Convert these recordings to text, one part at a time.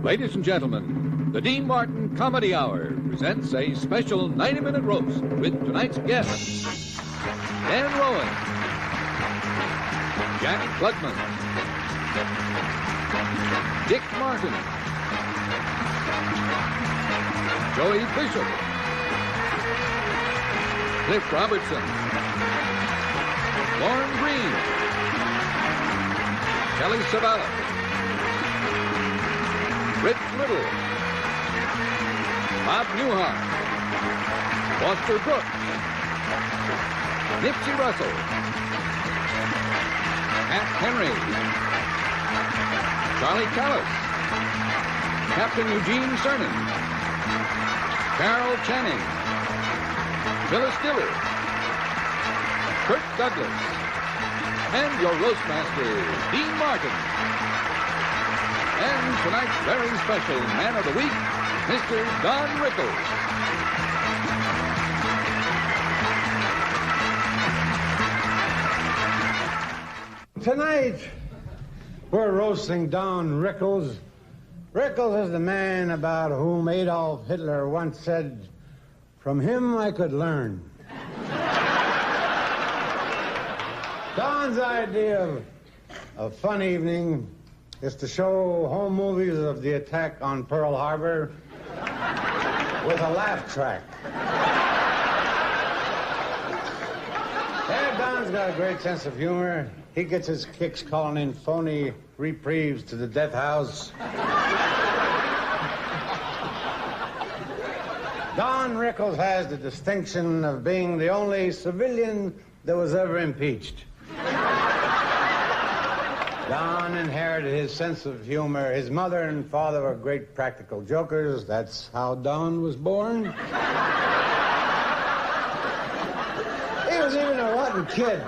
Ladies and gentlemen, the Dean Martin Comedy Hour presents a special 90-minute roast with tonight's guests, Dan Rowan, Jack Klugman, Dick Martin, Joey Bishop, Cliff Robertson, Lauren Green, Kelly Savalas, Rich Little, Bob Newhart, Foster Brooks, Nipsey Russell, Pat Henry, Charlie Callis, Captain Eugene Cernan, Carol Channing, Phyllis Diller, Kirk Douglas, and your roastmaster, Dean Martin. And tonight's very special Man of the Week, Mr. Don Rickles. Tonight, we're roasting Don Rickles. Rickles is the man about whom Adolf Hitler once said, "From him I could learn." Don's idea of a fun evening is to show home movies of the attack on Pearl Harbor with a laugh track. Yeah, Don's got a great sense of humor. He gets his kicks calling in phony reprieves to the death house. Don Rickles has the distinction of being the only civilian that was ever impeached. Don inherited his sense of humor. His mother and father were great practical jokers. That's how Don was born. He was even a rotten kid.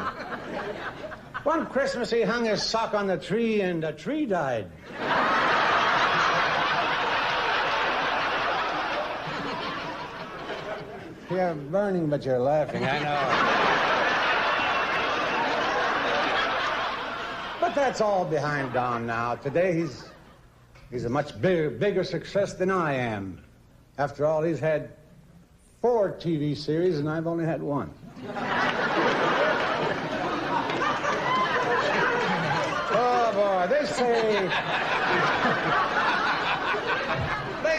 One Christmas, he hung his sock on the tree, and the tree died. You're burning, but you're laughing, I know. But that's all behind Don now. Today, he's a much bigger success than I am. After all, he's had 4 TV series, and I've only had 1. Oh, boy, they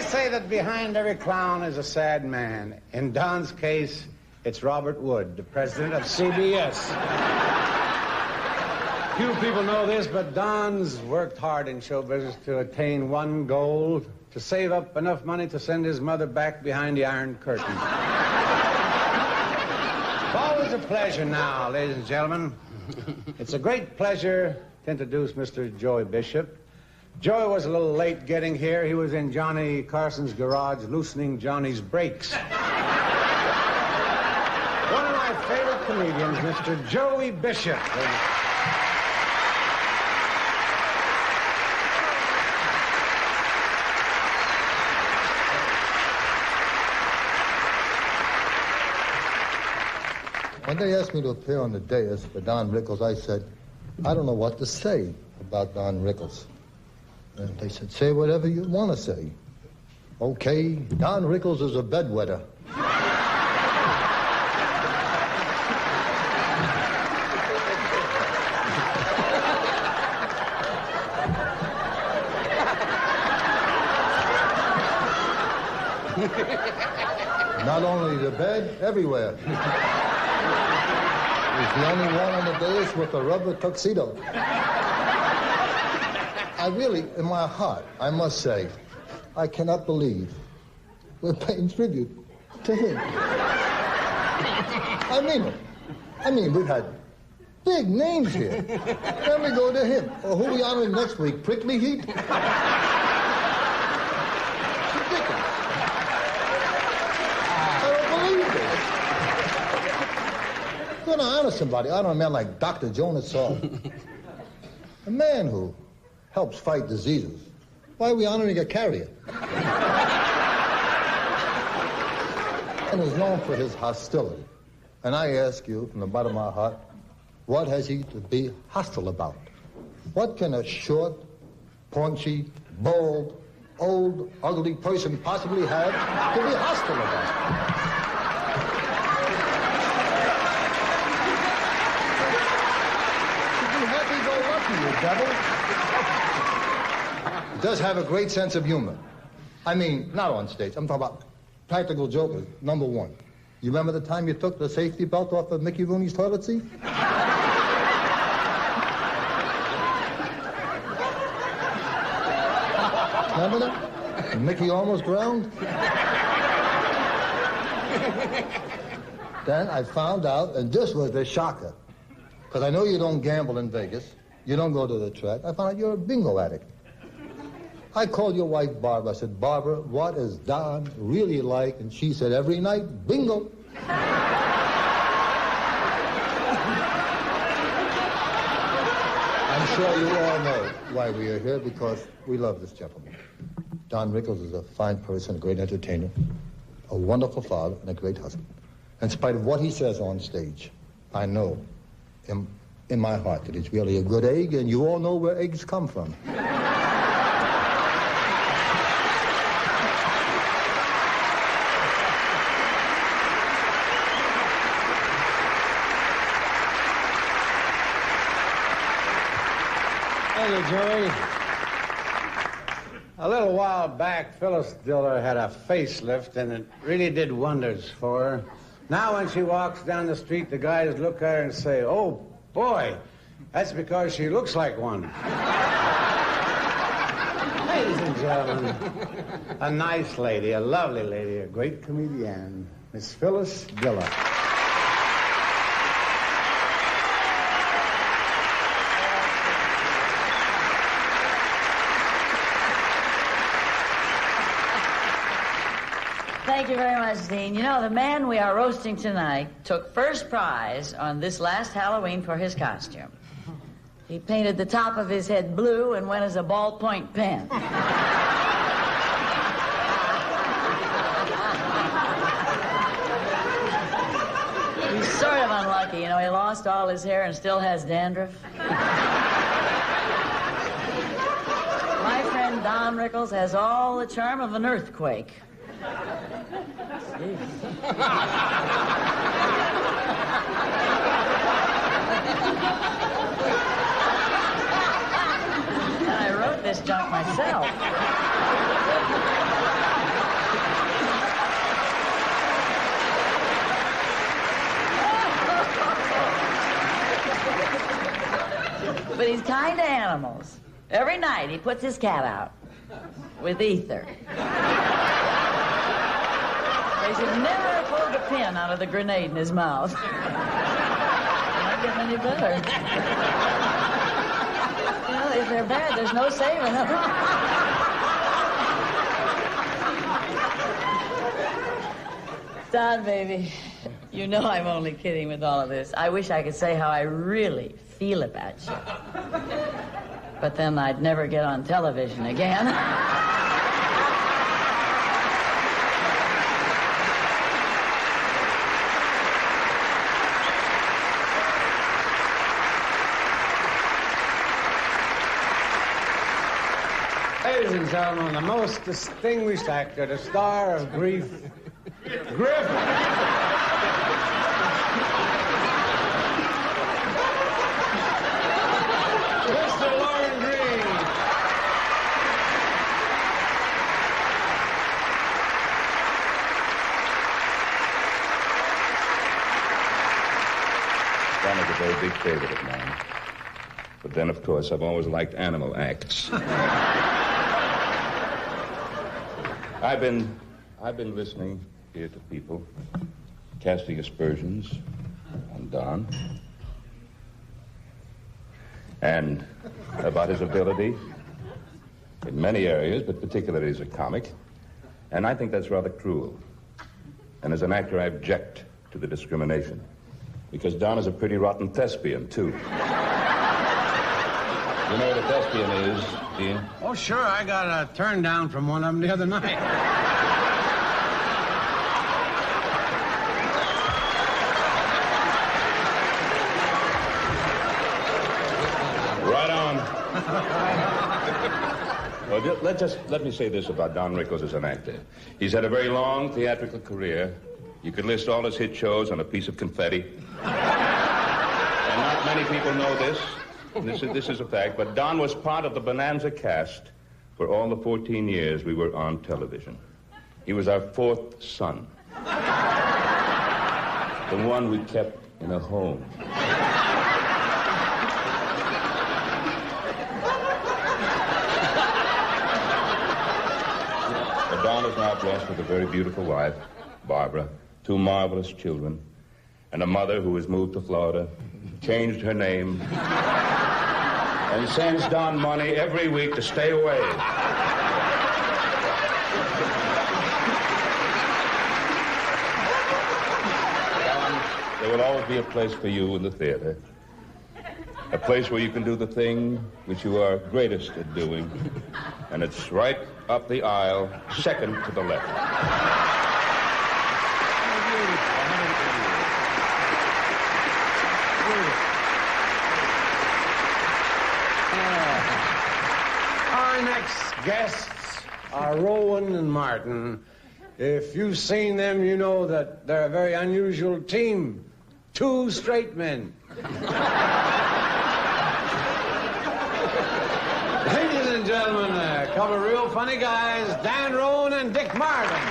say that behind every clown is a sad man. In Don's case, it's Robert Wood, the president of CBS. Few people know this, but Don's worked hard in show business to attain one goal: to save up enough money to send his mother back behind the Iron Curtain. It's always a pleasure now, ladies and gentlemen. It's a great pleasure to introduce Mr. Joey Bishop. Joey was a little late getting here. He was in Johnny Carson's garage loosening Johnny's brakes. One of my favorite comedians, Mr. Joey Bishop. When they asked me to appear on the dais for Don Rickles, I said, I don't know what to say about Don Rickles. And they said, say whatever you want to say. Okay, Don Rickles is a bedwetter. Not only the bed, everywhere. He's the only one on the dais with a rubber tuxedo. I really, in my heart, I must say, I cannot believe we're paying tribute to him. I mean it. I mean, we've had big names here. Then we go to him. Or who are we honoring next week? Prickly Heat? It's ridiculous. I don't believe this. You're going to honor somebody. Honor a man like Dr. Jonas Salk. A man who helps fight diseases. Why are we honoring a carrier? And is known for his hostility. And I ask you from the bottom of my heart, what has he to be hostile about? What can a short, paunchy, bold, old, ugly person possibly have to be hostile about? Be happy-go-lucky, you devil. He does have a great sense of humor. I mean, not on stage. I'm talking about practical jokers, number one. You remember the time you took the safety belt off of Mickey Rooney's toilet seat? Remember that? And Mickey almost drowned? Then I found out, and this was the shocker, because I know you don't gamble in Vegas. You don't go to the track. I found out you're a bingo addict. I called your wife, Barbara. I said, Barbara, what is Don really like? And she said, every night, bingo. I'm sure you all know why we are here, because we love this gentleman. Don Rickles is a fine person, a great entertainer, a wonderful father, and a great husband. In spite of what he says on stage, I know in my heart that he's really a good egg, and you all know where eggs come from. Thank you, Joey. A little while back, Phyllis Diller had a facelift, and it really did wonders for her. Now when she walks down the street, the guys look at her and say, oh, boy, that's because she looks like one. Ladies and gentlemen, a nice lady, a lovely lady, a great comedian, Miss Phyllis Diller. Thank you very much, Dean. You know, the man we are roasting tonight took first prize on this last Halloween for his costume. He painted the top of his head blue and went as a ballpoint pen. He's sort of unlucky. You know, he lost all his hair and still has dandruff. My friend Don Rickles has all the charm of an earthquake. I wrote this junk myself. But he's kind to animals. Every night he puts his cat out with ether. They should never have pulled the pin out of the grenade in his mouth. Not getting any better. You know, if they're bad, there's no saving them. Don, baby, you know I'm only kidding with all of this. I wish I could say how I really feel about you. But then I'd never get on television again. Ladies and gentlemen, the most distinguished actor, the star of Grief, Griffin. Mr. Lauren Green. Don is a very big favorite of mine. But then, of course, I've always liked animal acts. I've been listening here to people casting aspersions on Don and about his ability in many areas, but particularly as a comic. And I think that's rather cruel. And as an actor, I object to the discrimination, because Don is a pretty rotten thespian, too. You know what a thespian is, Dean? Oh, sure. I got a turn down from one of them the other night. Right on. Well, let me say this about Don Rickles as an actor. He's had a very long theatrical career. You could list all his hit shows on a piece of confetti. And not many people know this. This is a fact, but Don was part of the Bonanza cast for all the 14 years we were on television. He was our fourth son. The one we kept in a home. But Don is now blessed with a very beautiful wife, Barbara, 2 marvelous children, and a mother who has moved to Florida, changed her name, and sends Don money every week to stay away. Don, there will always be a place for you in the theater. A place where you can do the thing which you are greatest at doing. And it's right up the aisle, second to the left. Our next guests are Rowan and Martin. If you've seen them, you know that they're a very unusual team. 2 straight men. Ladies and gentlemen, a couple of real funny guys, Dan Rowan and Dick Martin.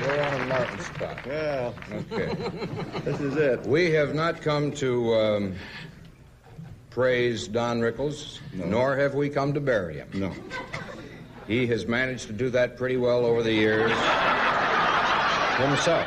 We're on Martin's spot. Well, Okay. this is it. We have not come to praise Don Rickles, nor have we come to bury him. No. He has managed to do that pretty well over the years himself.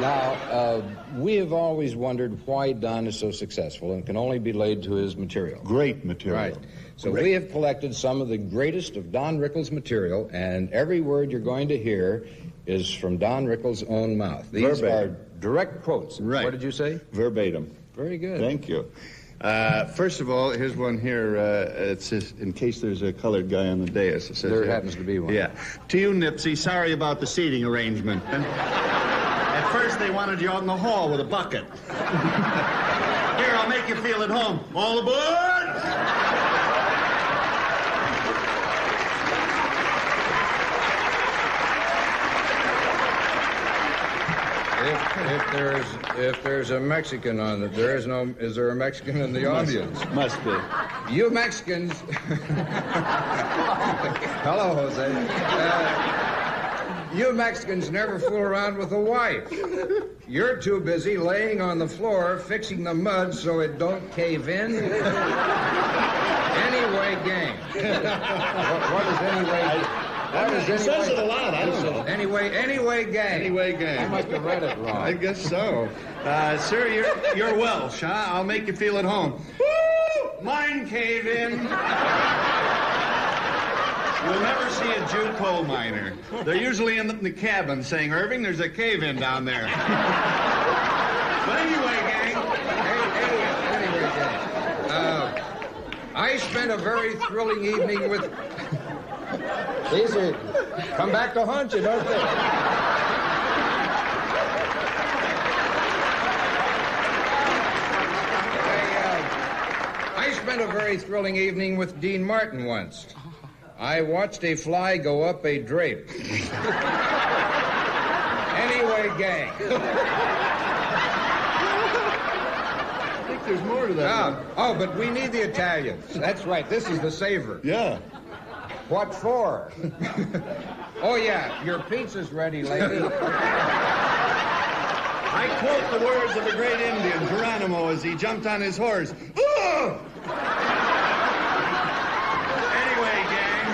Now, we have always wondered why Don is so successful and can only be laid to his material. Great material. Right. So we have collected some of the greatest of Don Rickles' material, and every word you're going to hear is from Don Rickles' own mouth. These Verbatim. are direct quotes. Right. What did you say? Verbatim. Very good. Thank you. First of all, here's one here. It's just in case there's a colored guy on the dais. It says, There happens to be one. Yeah. To you, Nipsey, sorry about the seating arrangement. At first, they wanted you out in the hall with a bucket. Here, I'll make you feel at home. All aboard! If there's a Mexican on it, is there a Mexican in the audience? Must be. You Mexicans. Hello, Jose. You Mexicans never fool around with a wife. You're too busy laying on the floor fixing the mud so it don't cave in. Anyway, gang. What is anyway? What is It says anyway? it a lot. I don't know. Anyway, gang. Anyway, gang. I must have read it wrong. I guess so. Sir, you're Welsh, huh? I'll make you feel at home. Woo! Mine cave in. You'll never see a Jew coal miner. They're usually in the cabin saying, Irving, there's a cave-in down there. But anyway, gang. Anyway, gang. I spent a very thrilling evening with... These are... come back to haunt you, don't they? I spent a very thrilling evening with Dean Martin once. I watched a fly go up a drape. Anyway, gang. I think there's more to that. Oh, but we need the Italians. That's right. This is the savor. Yeah. What for? Oh, yeah. Your pizza's ready, lady. I quote the words of the great Indian, Geronimo, as he jumped on his horse. Oh! Anyway, gang.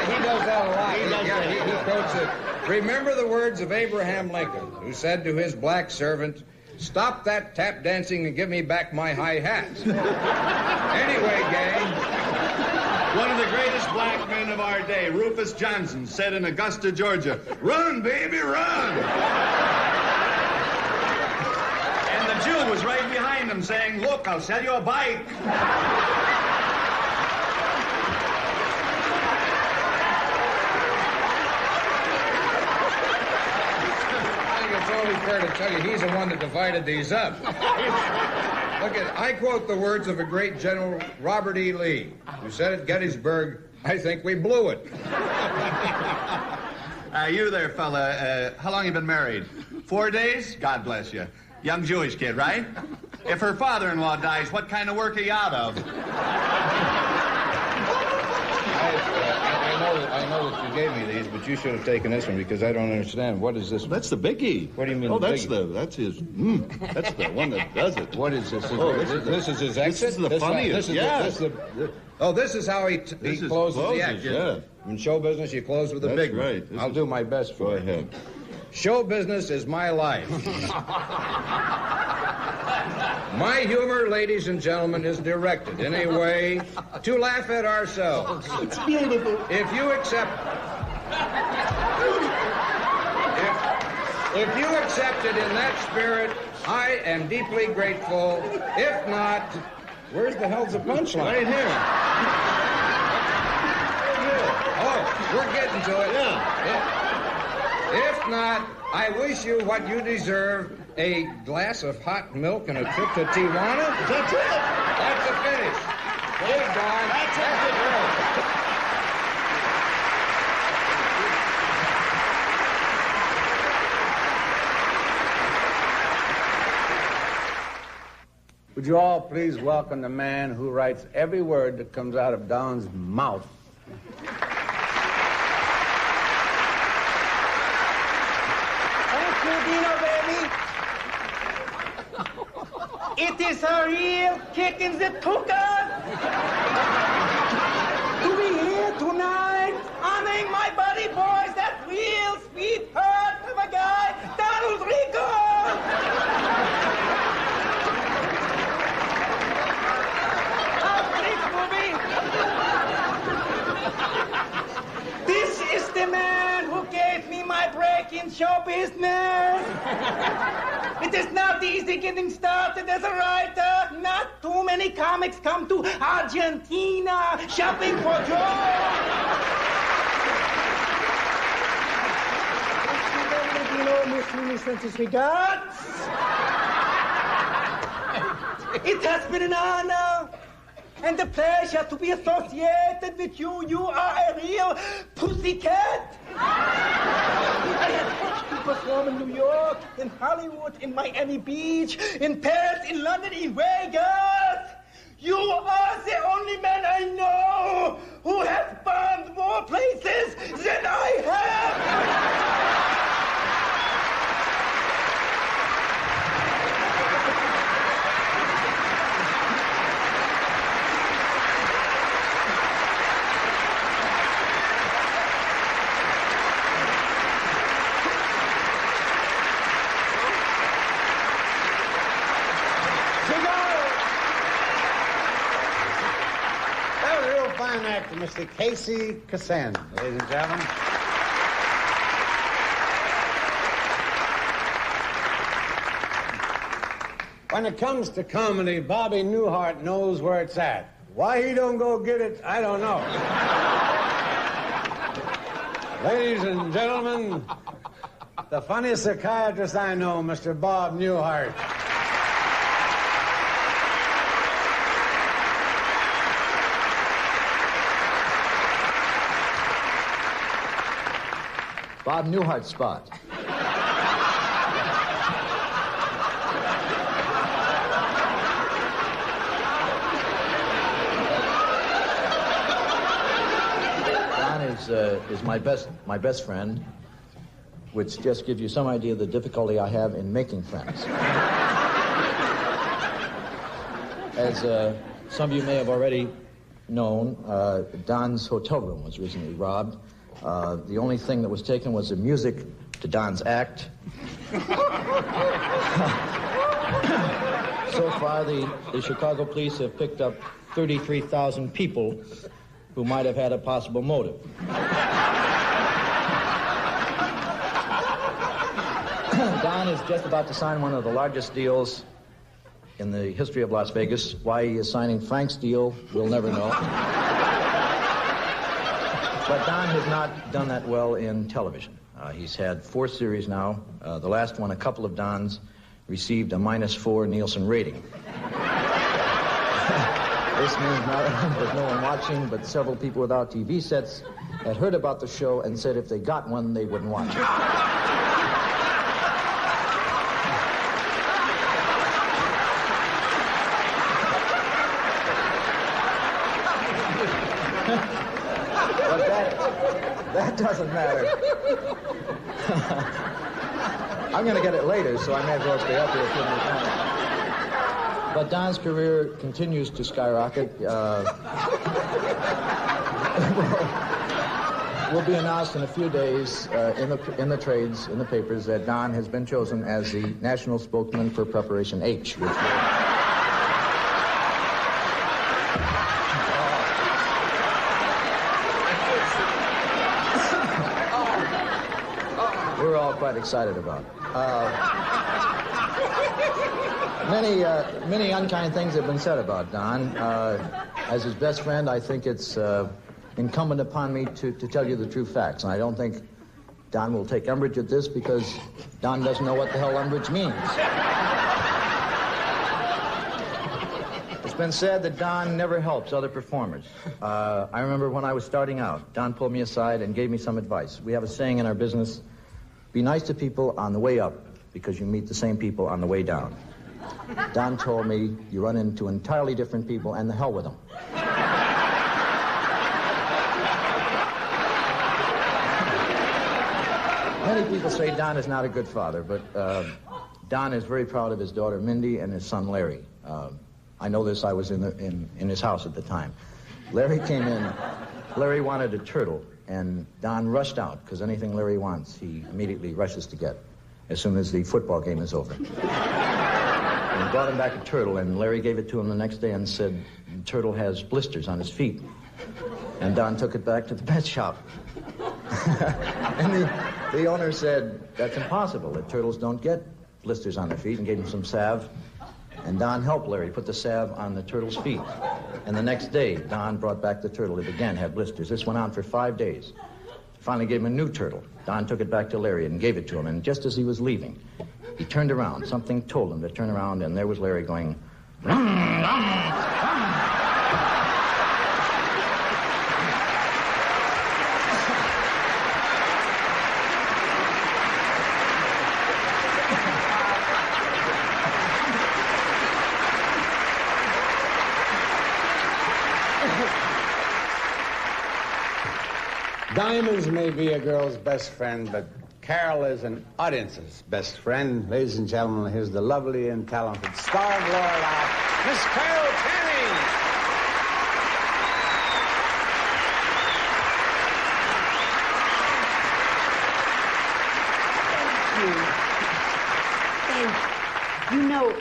He does that a lot. He does that. He quotes it. Remember the words of Abraham Lincoln, who said to his black servant, "Stop that tap dancing and give me back my high hat." Anyway, gang. One of the greatest black men of our day, Rufus Johnson, said in Augusta, Georgia, "Run, baby, run!" And the Jew was right behind him saying, "Look, I'll sell you a bike." only fair to tell you he's the one that divided these up. I quote the words of a great General Robert E. Lee, who said at Gettysburg, "I think we blew it." You there, fella, how long you been married? 4 days? God bless you. Young Jewish kid, right? If her father-in-law dies, what kind of work are you out of? I know that you gave me these, but you should have taken this one because I don't understand. What is this one? That's the biggie. What do you mean? Oh, that's that's his. That's the one that does it. What is this? This is his exit. This is the funniest. This is how he closes the act. Yeah. In show business, you close with a big one. Right. I'll do my best for you. Go ahead. Show business is my life. My humor, ladies and gentlemen, is directed in a way to laugh at ourselves. It's beautiful. If you accept it in that spirit, I am deeply grateful. If not, where's the hell's the punchline? Right here. Oh, we're getting to it. Yeah. If not, I wish you what you deserve, a glass of hot milk and a trip to Tijuana. That's it. That's the finish. Good, Don. That's it. Would you all please welcome the man who writes every word that comes out of Don's mouth? It is a real kick in the tuchus to be here tonight, honoring my buddy boys, that real sweetheart of a guy, Donald Rico. This is the man who gave me my break in show business. It is not easy getting started as a writer. Not too many comics come to Argentina shopping for jokes. Miss Princess regards. It has been an honor and a pleasure to be associated with you. You are a real pussycat. I have watched you perform in New York, in Hollywood, in Miami Beach, in Paris, in London, in Vegas. You are the only man I know who has bombed more places than I have. Actor, Mr. Casey Kassan, ladies and gentlemen. When it comes to comedy, Bobby Newhart knows where it's at. Why he don't go get it, I don't know. Ladies and gentlemen, the funniest psychiatrist I know, Mr. Bob Newhart. Bob Newhart spot. Don is my best friend, which just gives you some idea of the difficulty I have in making friends. As some of you may have already known, Don's hotel room was recently robbed. The only thing that was taken was the music to Don's act. So far, the Chicago police have picked up 33,000 people who might have had a possible motive. Don is just about to sign one of the largest deals in the history of Las Vegas. Why he is signing Frank's deal, we'll never know. But Don has not done that well in television. He's had 4 series now. The last one, a couple of Dons received a -4 Nielsen rating. This means not there's no one watching, but several people without TV sets had heard about the show and said if they got one, they wouldn't watch it. But that doesn't matter. I'm going to get it later, so I may as well stay up here a few more times. But Don's career continues to skyrocket. Will be announced in a few days in the trades, in the papers, that Don has been chosen as the national spokesman for Preparation H, which we're all quite excited about. Many unkind things have been said about Don. As his best friend, I think it's incumbent upon me to tell you the true facts. And I don't think Don will take umbrage at this because Don doesn't know what the hell umbrage means. It's been said that Don never helps other performers. I remember when I was starting out, Don pulled me aside and gave me some advice. We have a saying in our business, be nice to people on the way up because you meet the same people on the way down. Don told me, you run into entirely different people, and the hell with them. Many people say Don is not a good father, but Don is very proud of his daughter, Mindy, and his son, Larry. I know this, I was in his house at the time. Larry came in, Larry wanted a turtle, and Don rushed out, because anything Larry wants, he immediately rushes to get, as soon as the football game is over. And he brought him back a turtle, and Larry gave it to him the next day and said, the turtle has blisters on his feet. And Don took it back to the pet shop. And the owner said, that's impossible. The turtles don't get blisters on their feet, and gave him some salve. And Don helped Larry put the salve on the turtle's feet. And the next day, Don brought back the turtle. It again had blisters. This went on for 5 days. Finally gave him a new turtle. Don took it back to Larry and gave it to him. And just as he was leaving, he turned around. Something told him to turn around, and there was Larry going, rum, rum, rum. Diamonds may be a girl's best friend, but Carol is an audience's best friend. Ladies and gentlemen, here's the lovely and talented star of Lorelei, Miss Carol Channing. Thank you. You know,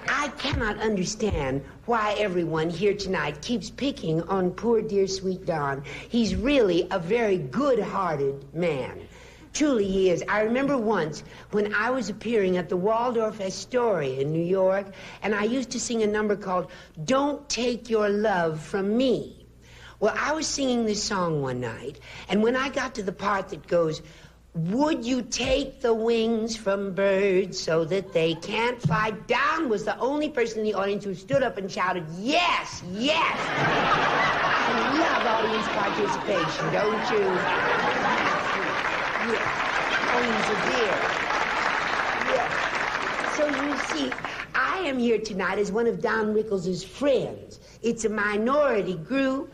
I cannot understand why everyone here tonight keeps picking on poor dear sweet Don. He's really a very good-hearted man. Truly he is. I remember once when I was appearing at the Waldorf Astoria in New York, and I used to sing a number called Don't Take Your Love From Me. Well, I was singing this song one night, and when I got to the part that goes, would you take the wings from birds so that they can't fly? Don was the only person in the audience who stood up and shouted, yes, yes. I love audience participation, don't you? Yes. Oh, he's a dear. Yes. So you see, I am here tonight as one of Don Rickles' friends. It's a minority group.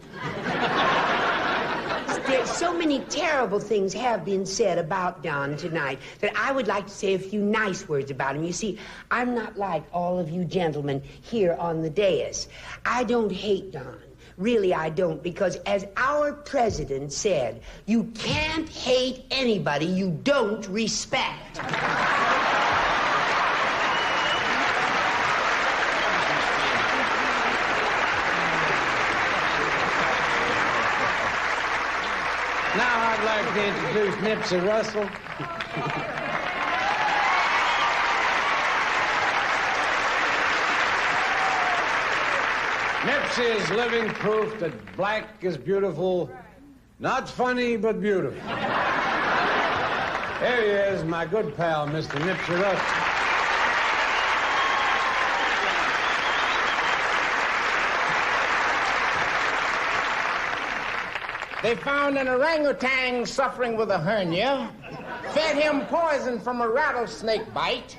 So many terrible things have been said about Don tonight that I would like to say a few nice words about him. You see, I'm not like all of you gentlemen here on the dais. I don't hate Don. Really, I don't, because as our president said, you can't hate anybody you don't respect. Now I'd like to introduce Nipsey Russell. Nipsey is living proof that black is beautiful. Not funny, but beautiful. Here he is, my good pal, Mr. Nipcher. They found an orangutan suffering with a hernia, fed him poison from a rattlesnake bite,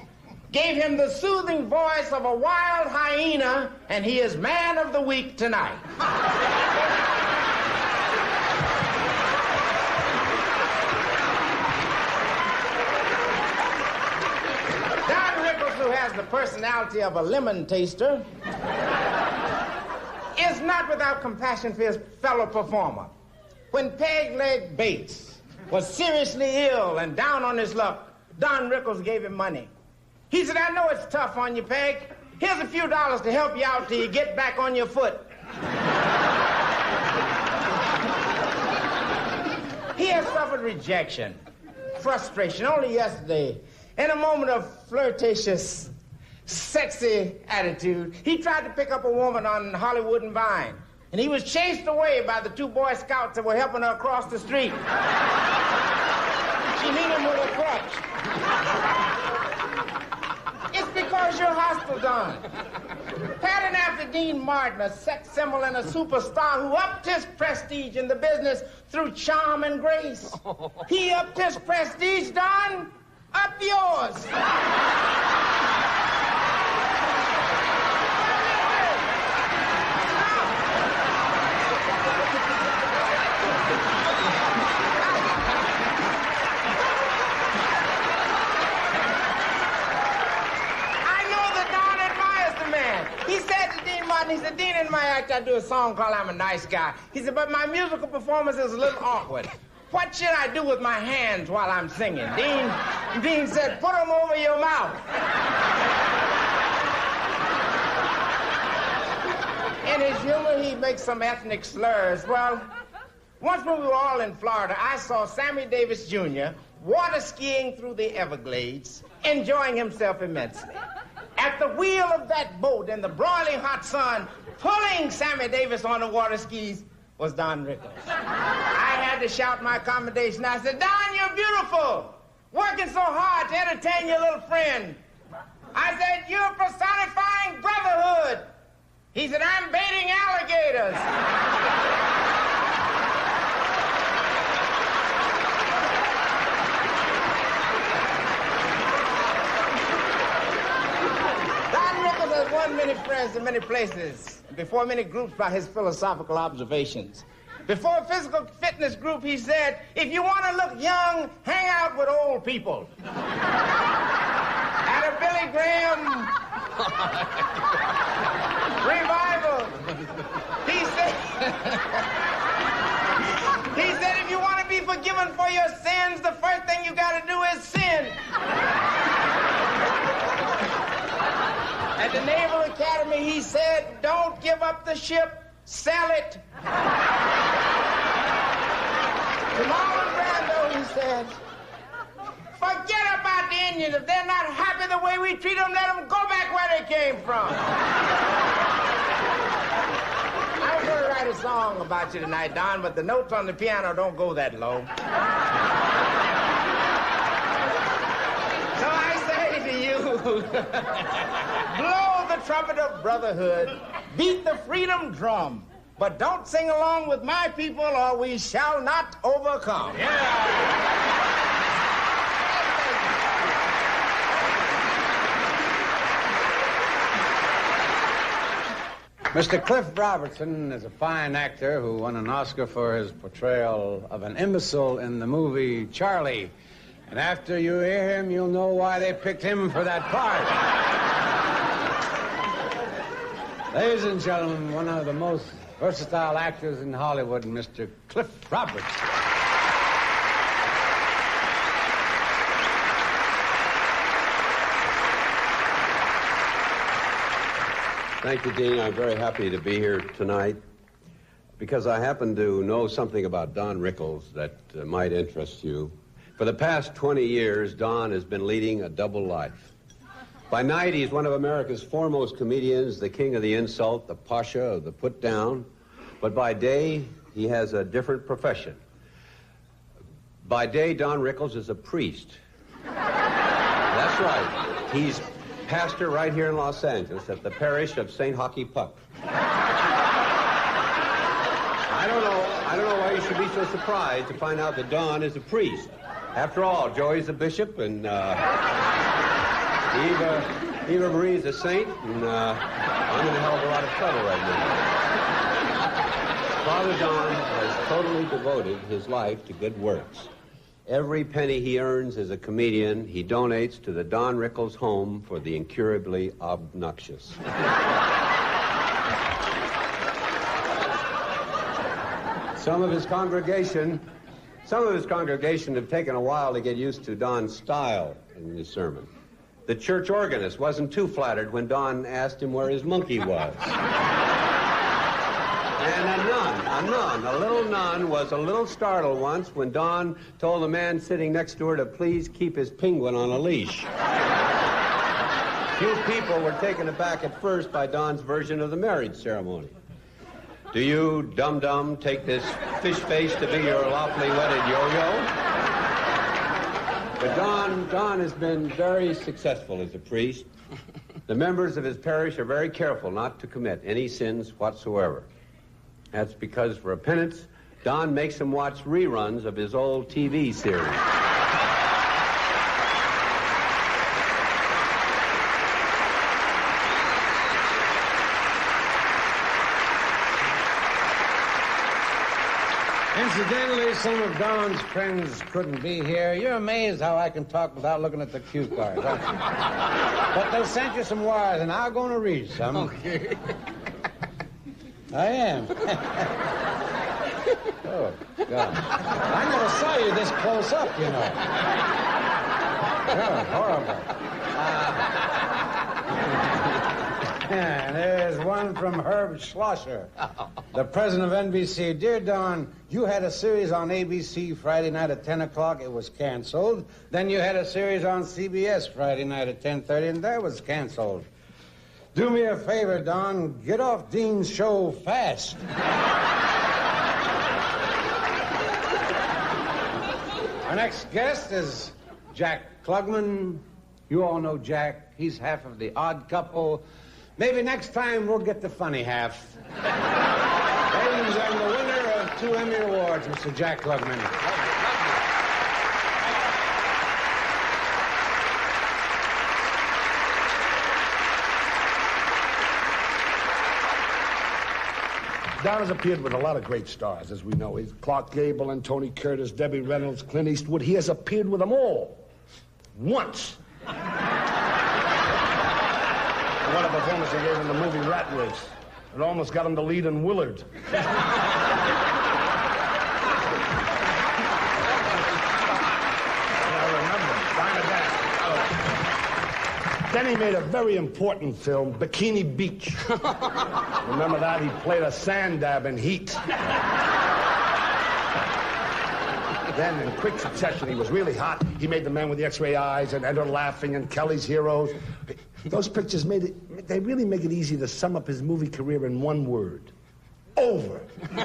gave him the soothing voice of a wild hyena, and he is man of the week tonight. Don Rickles, who has the personality of a lemon taster, is not without compassion for his fellow performer. When Peg Leg Bates was seriously ill and down on his luck, Don Rickles gave him money. He said, I know it's tough on you, Peg. Here's a few dollars to help you out till you get back on your foot. He has suffered rejection, frustration. Only yesterday, in a moment of flirtatious, sexy attitude, he tried to pick up a woman on Hollywood and Vine. And he was chased away by the two Boy Scouts that were helping her across the street. She hit him with a crutch. It's because you're hostile, Don. Pattern after Dean Martin, a sex symbol and a superstar who upped his prestige in the business through charm and grace. He upped his prestige, Don. Up yours. He said, Dean, in my act, I do a song called I'm a Nice Guy. He said, but my musical performance is a little awkward. What should I do with my hands while I'm singing? Dean said, put them over your mouth. In his humor, he makes some ethnic slurs. Well, once when we were all in Florida, I saw Sammy Davis Jr. water skiing through the Everglades, enjoying himself immensely. At the wheel of that boat in the broiling hot sun, pulling Sammy Davis on the water skis, was Don Rickles. I had to shout my commendation. I said, Don, you're beautiful. Working so hard to entertain your little friend. I said, you're personifying brotherhood. He said, I'm baiting alligators. Has won many friends in many places, before many groups by his philosophical observations. Before a physical fitness group, he said, if you want to look young, hang out with old people. At a Billy Graham revival, he said, if you want to be forgiven for your sins, the first thing you got to do is sin. At the Naval Academy, he said, don't give up the ship, sell it. To Marlon Brando, he said, forget about the Indians. If they're not happy the way we treat them, let them go back where they came from. I was going to write a song about you tonight, Don, but the notes on the piano don't go that low. So I say to you, blow the trumpet of brotherhood, beat the freedom drum, but don't sing along with my people or we shall not overcome. Mr. Cliff Robertson is a fine actor who won an Oscar for his portrayal of an imbecile in the movie Charlie. And after you hear him, you'll know why they picked him for that part. Ladies and gentlemen, one of the most versatile actors in Hollywood, Mr. Cliff Robertson. Thank you, Dean. I'm very happy to be here tonight because I happen to know something about Don Rickles that might interest you. For the past 20 years, Don has been leading a double life. By night, he's one of America's foremost comedians, the king of the insult, the pasha of the put-down. But by day, he has a different profession. By day, Don Rickles is a priest. That's right. He's pastor right here in Los Angeles at the parish of St. Hockey Puck. I don't know why you should be so surprised to find out that Don is a priest. After all, Joey's a bishop, and Eva Marie's a saint, and I'm in a hell of a lot of trouble right now. Father Don has totally devoted his life to good works. Every penny he earns as a comedian, he donates to the Don Rickles Home for the Incurably Obnoxious. Some of his congregation have taken a while to get used to Don's style in his sermon. The church organist wasn't too flattered when Don asked him where his monkey was. And a little nun was a little startled once when Don told the man sitting next to her to please keep his penguin on a leash. Few people were taken aback at first by Don's version of the marriage ceremony. Do you, dum-dum, take this fish face to be your lawfully wedded yo-yo? But Don has been very successful as a priest. The members of his parish are very careful not to commit any sins whatsoever. That's because, for a penance, Don makes them watch reruns of his old TV series. Incidentally, some of Don's friends couldn't be here. You're amazed how I can talk without looking at the cue cards, aren't you? But they sent you some wires, and I'm going to read some. Okay. I am. Oh, God. I never saw you this close up, you know. Oh, horrible. There's one from Herb Schlosser, the president of NBC. Dear Don, you had a series on ABC Friday night at 10 o'clock. It was canceled. Then you had a series on CBS Friday night at 10:30, and that was canceled. Do me a favor, Don. Get off Dean's show fast. Our next guest is Jack Klugman. You all know Jack. He's half of The Odd Couple. Maybe next time we'll get the funny half. Ladies, I'm the winner of 2 Emmy Awards, Mr. Jack Klugman. Don has appeared with a lot of great stars, as we know. He's Clark Gable and Tony Curtis, Debbie Reynolds, Clint Eastwood. He has appeared with them all. Once. What a performance he gave in the movie Rat Race. It almost got him the lead in Willard. Then he made a very important film, Bikini Beach. Remember that? He played a sand dab in Heat. Then, in quick succession, he was really hot. He made The Man with the X-Ray Eyes and Enter Laughing and Kelly's Heroes. Those pictures they really make it easy to sum up his movie career in one word. Over. And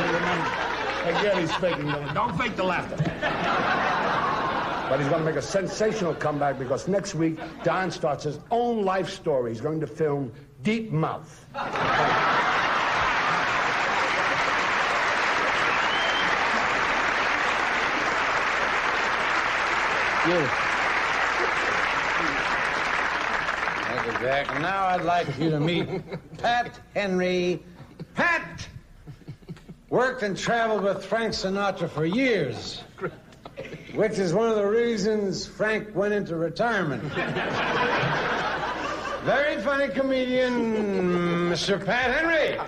you remember, again, he's faking. Don't fake the laughter. But he's going to make a sensational comeback because next week, Don starts his own life story. He's going to film Deep Mouth. Beautiful. Thank you, Jack. And now I'd like you to meet Pat Henry. Pat worked and traveled with Frank Sinatra for years, which is one of the reasons Frank went into retirement. Very funny comedian, Mr. Pat Henry.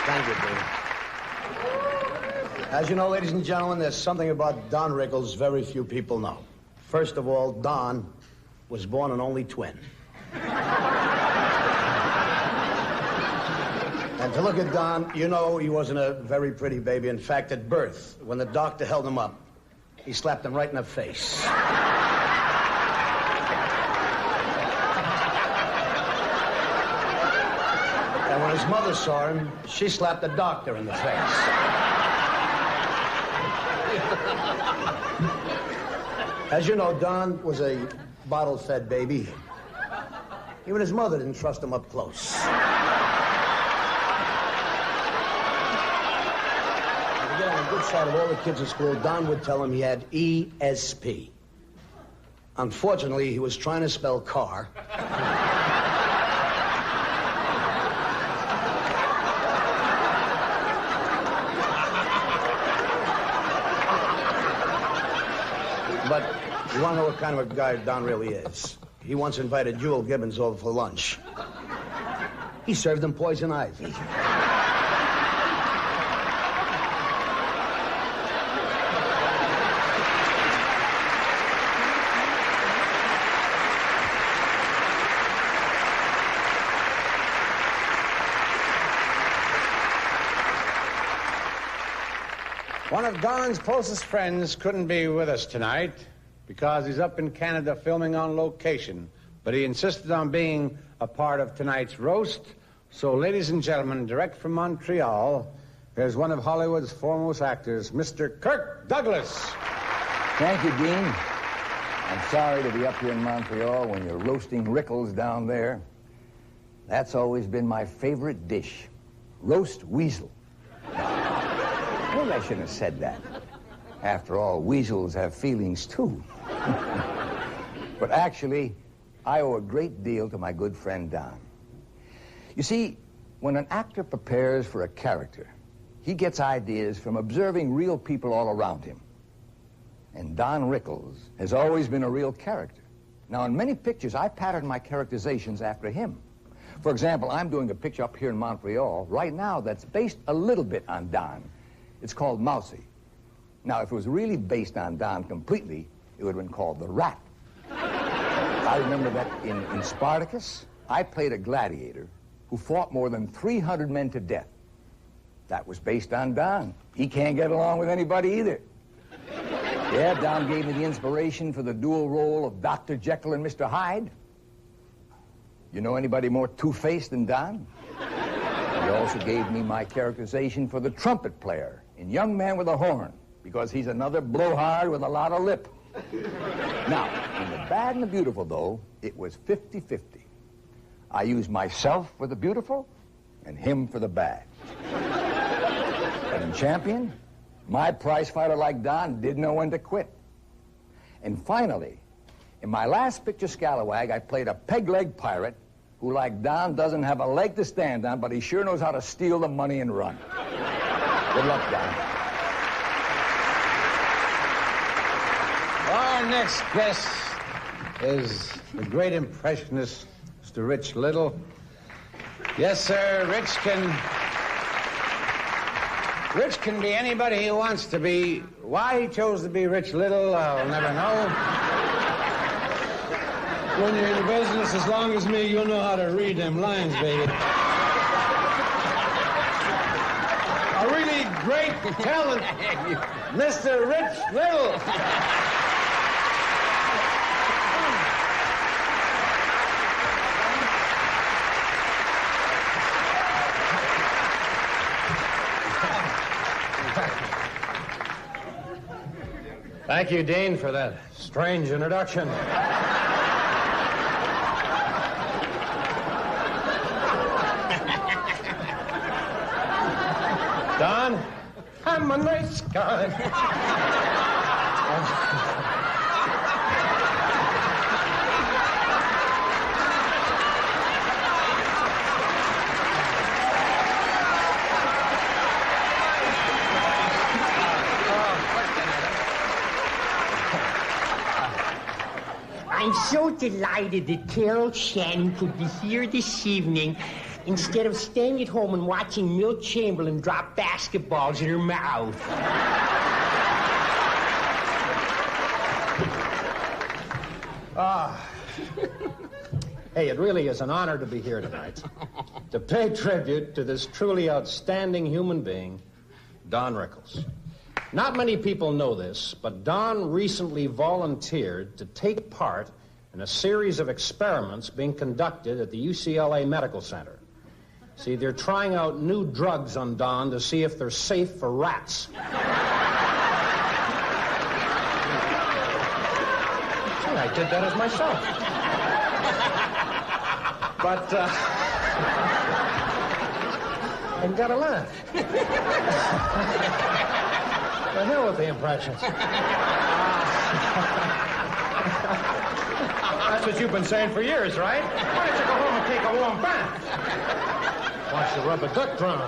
Thank you, Dave. As you know, ladies and gentlemen, there's something about Don Rickles very few people know. First of all, Don was born an only twin. And to look at Don, you know he wasn't a very pretty baby. In fact, at birth, when the doctor held him up, he slapped him right in the face. when his mother saw him, she slapped the doctor in the face. As you know, Don was a bottle-fed baby. Even his mother didn't trust him up close. To get on the good side of all the kids at school, Don would tell him he had ESP. Unfortunately, he was trying to spell car. But you want to know what kind of a guy Don really is? He once invited Jewel Gibbons over for lunch. He served him poison ivy. One of Don's closest friends couldn't be with us tonight because he's up in Canada filming on location. But he insisted on being a part of tonight's roast. So, ladies and gentlemen, direct from Montreal, here's one of Hollywood's foremost actors, Mr. Kirk Douglas. Thank you, Dean. I'm sorry to be up here in Montreal when you're roasting Rickles down there. That's always been my favorite dish, roast weasel. Maybe I shouldn't have said that. After all, weasels have feelings, too. But actually, I owe a great deal to my good friend Don. You see, when an actor prepares for a character, he gets ideas from observing real people all around him. And Don Rickles has always been a real character. Now, in many pictures, I patterned my characterizations after him. For example, I'm doing a picture up here in Montreal right now that's based a little bit on Don. It's called Mousy. Now, if it was really based on Don completely, it would have been called The Rat. I remember that in Spartacus, I played a gladiator who fought more than 300 men to death. That was based on Don. He can't get along with anybody either. Yeah, Don gave me the inspiration for the dual role of Dr. Jekyll and Mr. Hyde. You know anybody more two-faced than Don? He also gave me my characterization for the trumpet player in Young Man with a Horn, because he's another blowhard with a lot of lip. Now, in The Bad and the Beautiful, though, it was 50-50. I used myself for the beautiful and him for the bad. And in Champion, my prize fighter like Don didn't know when to quit. And finally, in my last picture, Scalawag, I played a peg-leg pirate who, like Don, doesn't have a leg to stand on, but he sure knows how to steal the money and run. Good luck, Don. Our next guest is the great impressionist, Mr. Rich Little. Yes, sir, Rich can be anybody he wants to be. Why he chose to be Rich Little, I'll never know. When you're in the business as long as me, you'll know how to read them lines, baby. A really great talent, Mr. Rich Little. Thank you, Dean, for that strange introduction. Don? I'm a nice guy. I'm so delighted that Carol Shannon could be here this evening instead of staying at home and watching Milt Chamberlain drop basketballs in her mouth. Hey, it really is an honor to be here tonight to pay tribute to this truly outstanding human being, Don Rickles. Not many people know this, but Don recently volunteered to take part in a series of experiments being conducted at the UCLA Medical Center. See, they're trying out new drugs on Don to see if they're safe for rats. See, I did that as myself. But, and got a laugh. The hell with the impressions. That's what you've been saying for years, right? Why don't you go home and take a warm bath? Why don't you rub a duck drum?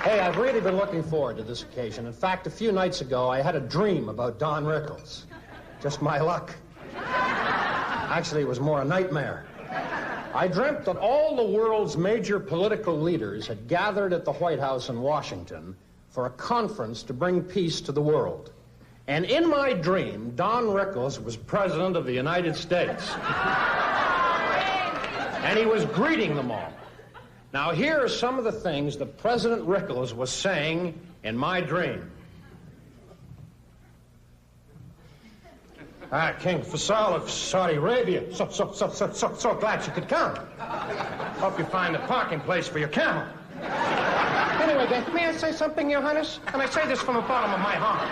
Hey, I've really been looking forward to this occasion. In fact, a few nights ago, I had a dream about Don Rickles. Just my luck. Actually, it was more a nightmare. I dreamt that all the world's major political leaders had gathered at the White House in Washington for a conference to bring peace to the world. And in my dream, Don Rickles was President of the United States. And he was greeting them all. Now, here are some of the things that President Rickles was saying in my dream. King Faisal of Saudi Arabia, so glad you could come. Hope you find a parking place for your camel. Anyway, gang, may I say something, Your Highness? And I say this from the bottom of my heart.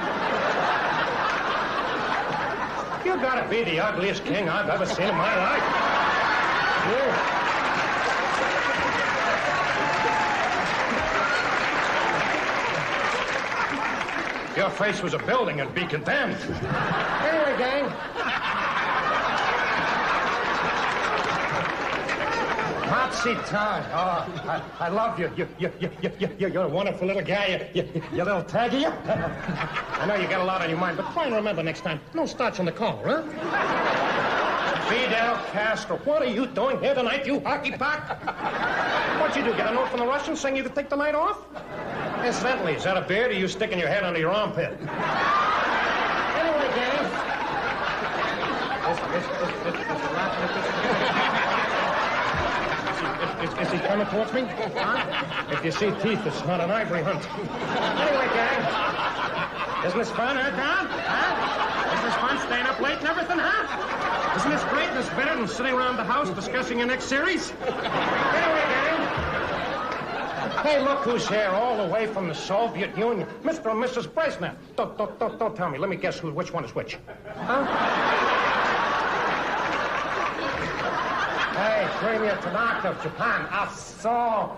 You gotta be the ugliest king I've ever seen in my life. Your face was a building and be condemned. Anyway, gang. Mopsy Todd. Oh, I love you. You're a wonderful little guy. You little taggy. I know you got a lot on your mind, but try and remember next time. No starch on the collar, huh? Fidel Castro. What are you doing here tonight, you hockey puck? What'd you do, get a note from the Russians saying you could take the night off? Incidentally, is that a beard or you sticking your head under your armpit? Anyway, gang. Is he coming towards me? Huh? If you see teeth, it's not an ivory hunt. Anyway, gang. Isn't this fun, huh, Don? Huh? Isn't this fun staying up late and everything, huh? Isn't this great and this better than sitting around the house discussing your next series? Anyway, gang. Hey, look who's here, all the way from the Soviet Union. Mr. and Mrs. Brezhnev. Don't tell me. Let me guess which one is which. Huh? Hey, Premier Tanaka of Japan. I saw.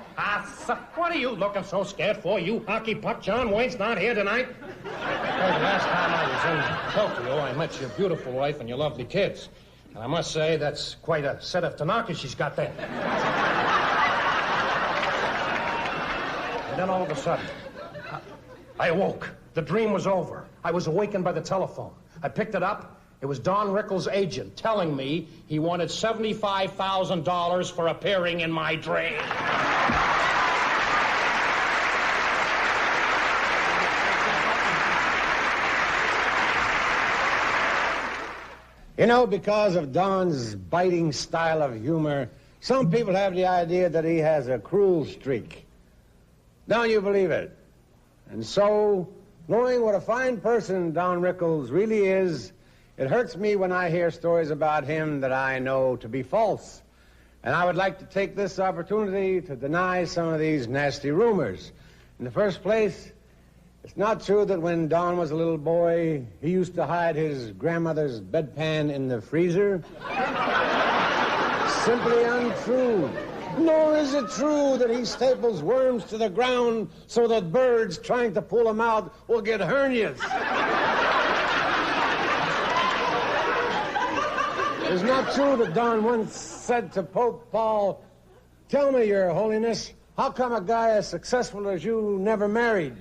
What are you looking so scared for, you hockey puck? John Wayne's not here tonight. Hey, the last time I was in Tokyo, I met your beautiful wife and your lovely kids. And I must say, that's quite a set of Tanakas she's got there. And then all of a sudden, I awoke. The dream was over. I was awakened by the telephone. I picked it up. It was Don Rickles' agent telling me he wanted $75,000 for appearing in my dream. You know, because of Don's biting style of humor, some people have the idea that he has a cruel streak. Don't you believe it? And so, knowing what a fine person Don Rickles really is, it hurts me when I hear stories about him that I know to be false. And I would like to take this opportunity to deny some of these nasty rumors. In the first place, it's not true that when Don was a little boy, he used to hide his grandmother's bedpan in the freezer. Simply untrue. Nor is it true that he staples worms to the ground so that birds trying to pull them out will get hernias. It's not true that Don once said to Pope Paul, "Tell me, Your Holiness, how come a guy as successful as you never married?"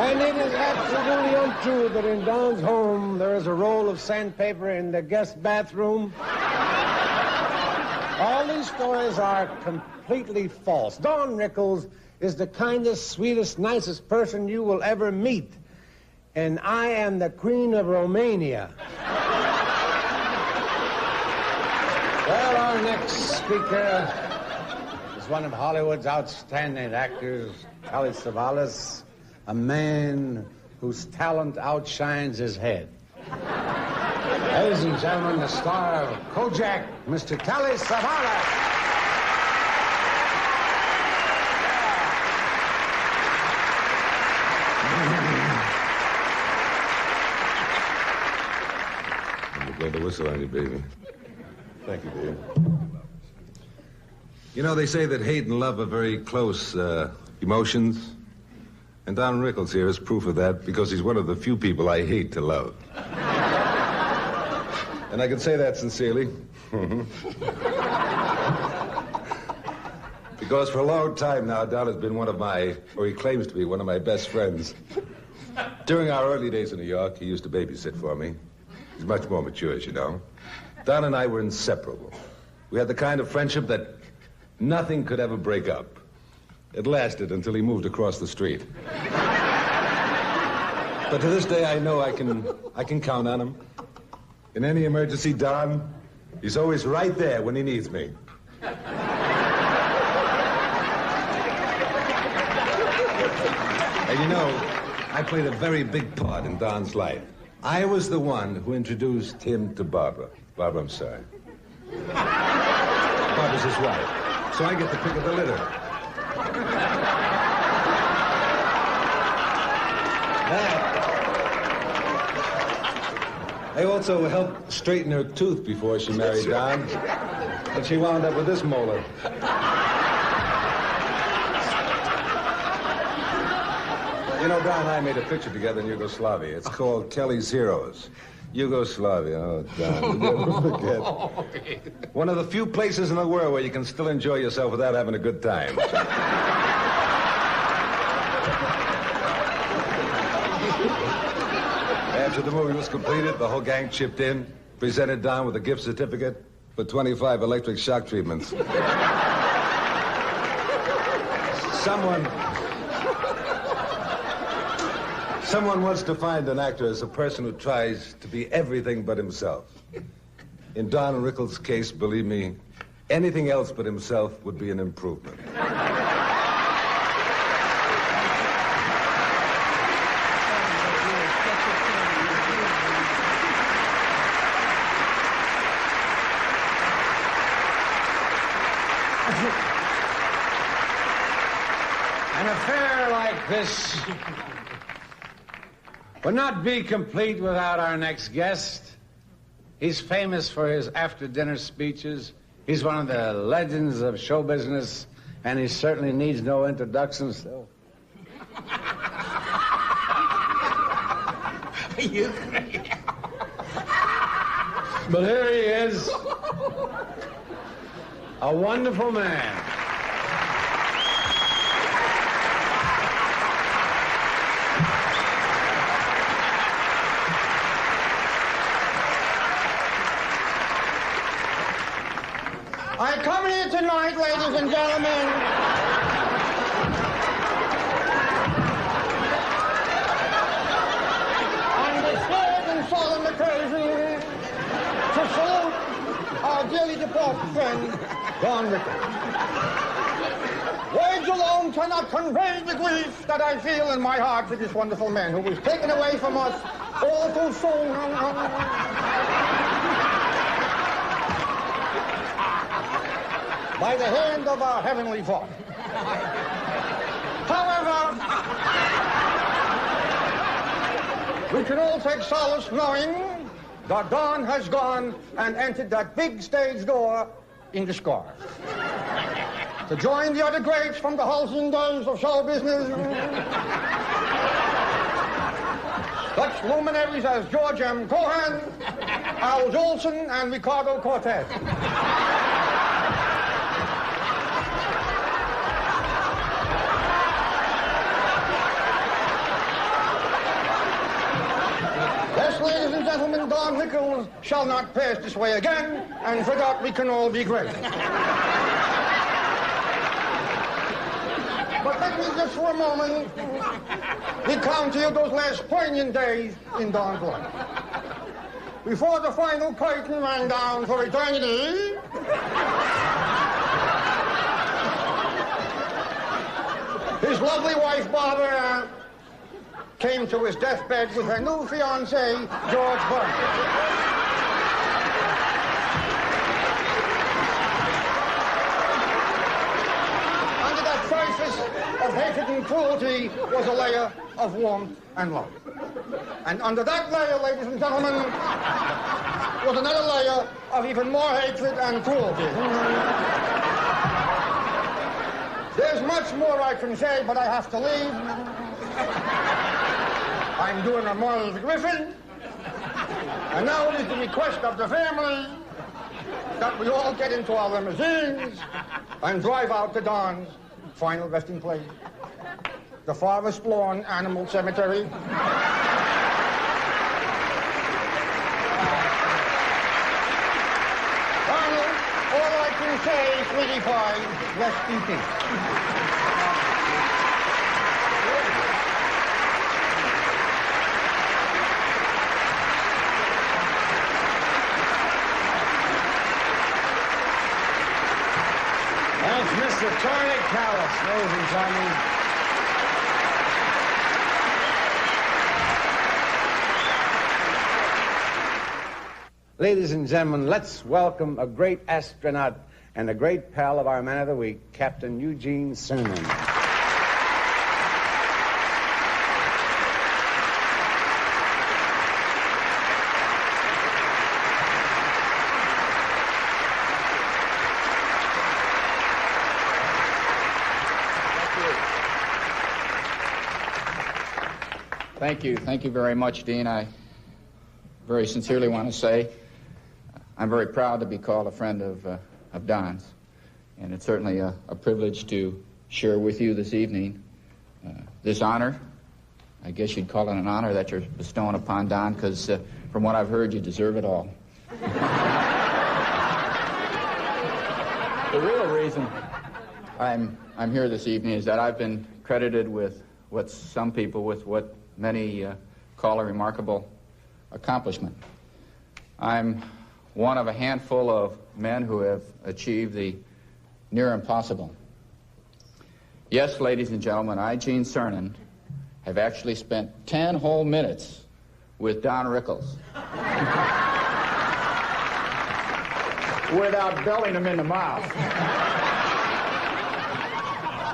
And it is absolutely untrue that in Don's home there is a roll of sandpaper in the guest bathroom. All these stories are completely false. Don Rickles is the kindest, sweetest, nicest person you will ever meet. And I am the Queen of Romania. Well, our next speaker is one of Hollywood's outstanding actors, Telly Savalas. a man whose talent outshines his head. Ladies and gentlemen, the star of Kojak, Mr. Telly Savalas. Blow the whistle on you, baby. Thank you, Dave. You know, they say that hate and love are very close emotions. And Don Rickles here is proof of that because he's one of the few people I hate to love. And I can say that sincerely. Because for a long time now, Don has been one of my, or he claims to be one of my best friends. During our early days in New York, he used to babysit for me. He's much more mature, as you know. Don and I were inseparable. We had the kind of friendship that nothing could ever break up. It lasted until he moved across the street. But to this day, I know I can count on him. In any emergency, Don, he's always right there when he needs me. And you know, I played a very big part in Don's life. I was the one who introduced him to Barbara. Barbara, I'm sorry. Barbara's his wife. So I get the pick of the litter. I also helped straighten her tooth before she married Don. And she wound up with this molar. You know, Don and I made a picture together in Yugoslavia. It's called Kelly's Heroes. Yugoslavia, oh, Don, you never forget. One of the few places in the world where you can still enjoy yourself without having a good time. After the movie was completed, the whole gang chipped in, presented Don with a gift certificate for 25 electric shock treatments. Someone wants to find an actor as a person who tries to be everything but himself. In Don Rickles' case, believe me, anything else but himself would be an improvement. An affair like this would not be complete without our next guest. He's famous for his after-dinner speeches. He's one of the legends of show business, and he certainly needs no introduction, so. But here he is, a wonderful man. I come here tonight, ladies and gentlemen, on this sad and solemn occasion to salute our dearly departed friend, Don Rickles. Words alone cannot convey the grief that I feel in my heart for this wonderful man who was taken away from us all too soon. By the hand of our Heavenly Father. However, we can all take solace knowing that Don has gone and entered that big stage door in disguise. To join the other greats from the halcyon days of show business. Such luminaries as George M. Cohan, Al Jolson, and Ricardo Cortez. Ladies and gentlemen, Don Rickles shall not pass this way again, and for that we can all be grateful. But let me just for a moment recount to you those last poignant days in Don's life. Before the final curtain ran down for eternity, his lovely wife, Barbara, came to his deathbed with her new fiancé, George Burns. Of hatred and cruelty was a layer of warmth and love. And under that layer, ladies and gentlemen, was another layer of even more hatred and cruelty. There's much more I can say, but I have to leave. I'm doing a Morris Griffin. And now it is the request of the family that we all get into our limousines and drive out to Don's final resting place, the Forest Lawn Animal Cemetery. Colonel, all I can say is really fine. Rest in peace. Mr. Tony Callis, ladies and gentlemen. Ladies and gentlemen, let's welcome a great astronaut and a great pal of our Man of the Week, Captain Eugene Cernan. Thank you. Thank you very much, Dean. I very sincerely want to say I'm very proud to be called a friend of Don's. And it's certainly a privilege to share with you this evening this honor. I guess you'd call it an honor that you're bestowing upon Don, because from what I've heard, you deserve it all. The real reason I'm here this evening is that I've been credited with what some people, with what many call a remarkable accomplishment. I'm one of a handful of men who have achieved the near impossible. Yes, ladies and gentlemen, I, Gene Cernan, have actually spent 10 whole minutes with Don Rickles without belling him in the mouth.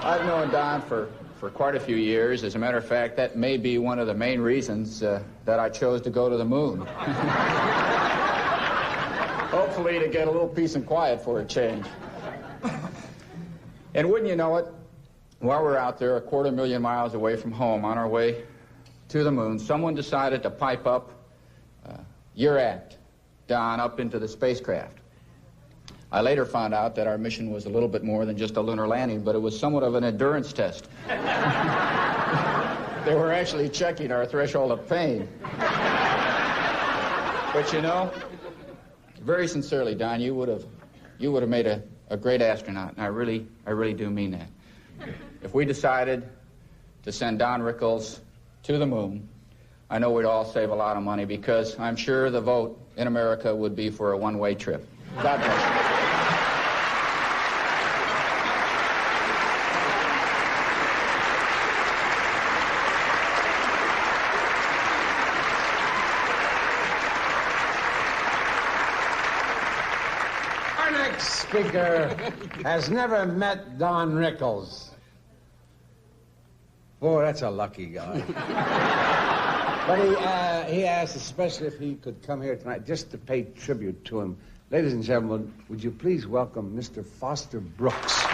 I've known Don for quite a few years. As a matter of fact, that may be one of the main reasons that I chose to go to the moon. Hopefully to get a little peace and quiet for a change. And wouldn't you know it, while we're out there 250,000 miles away from home on our way to the moon, someone decided to pipe up your act, Don, up into the spacecraft. I later found out that our mission was a little bit more than just a lunar landing, but it was somewhat of an endurance test. They were actually checking our threshold of pain. But you know, very sincerely, Don, you would have made a great astronaut, and I really do mean that. If we decided to send Don Rickles to the moon, I know we'd all save a lot of money, because I'm sure the vote in America would be for a one-way trip. God bless you. Our next speaker has never met Don Rickles. Boy, that's a lucky guy. But he asked especially if he could come here tonight just to pay tribute to him. Ladies and gentlemen, would you please welcome Mr. Foster Brooks.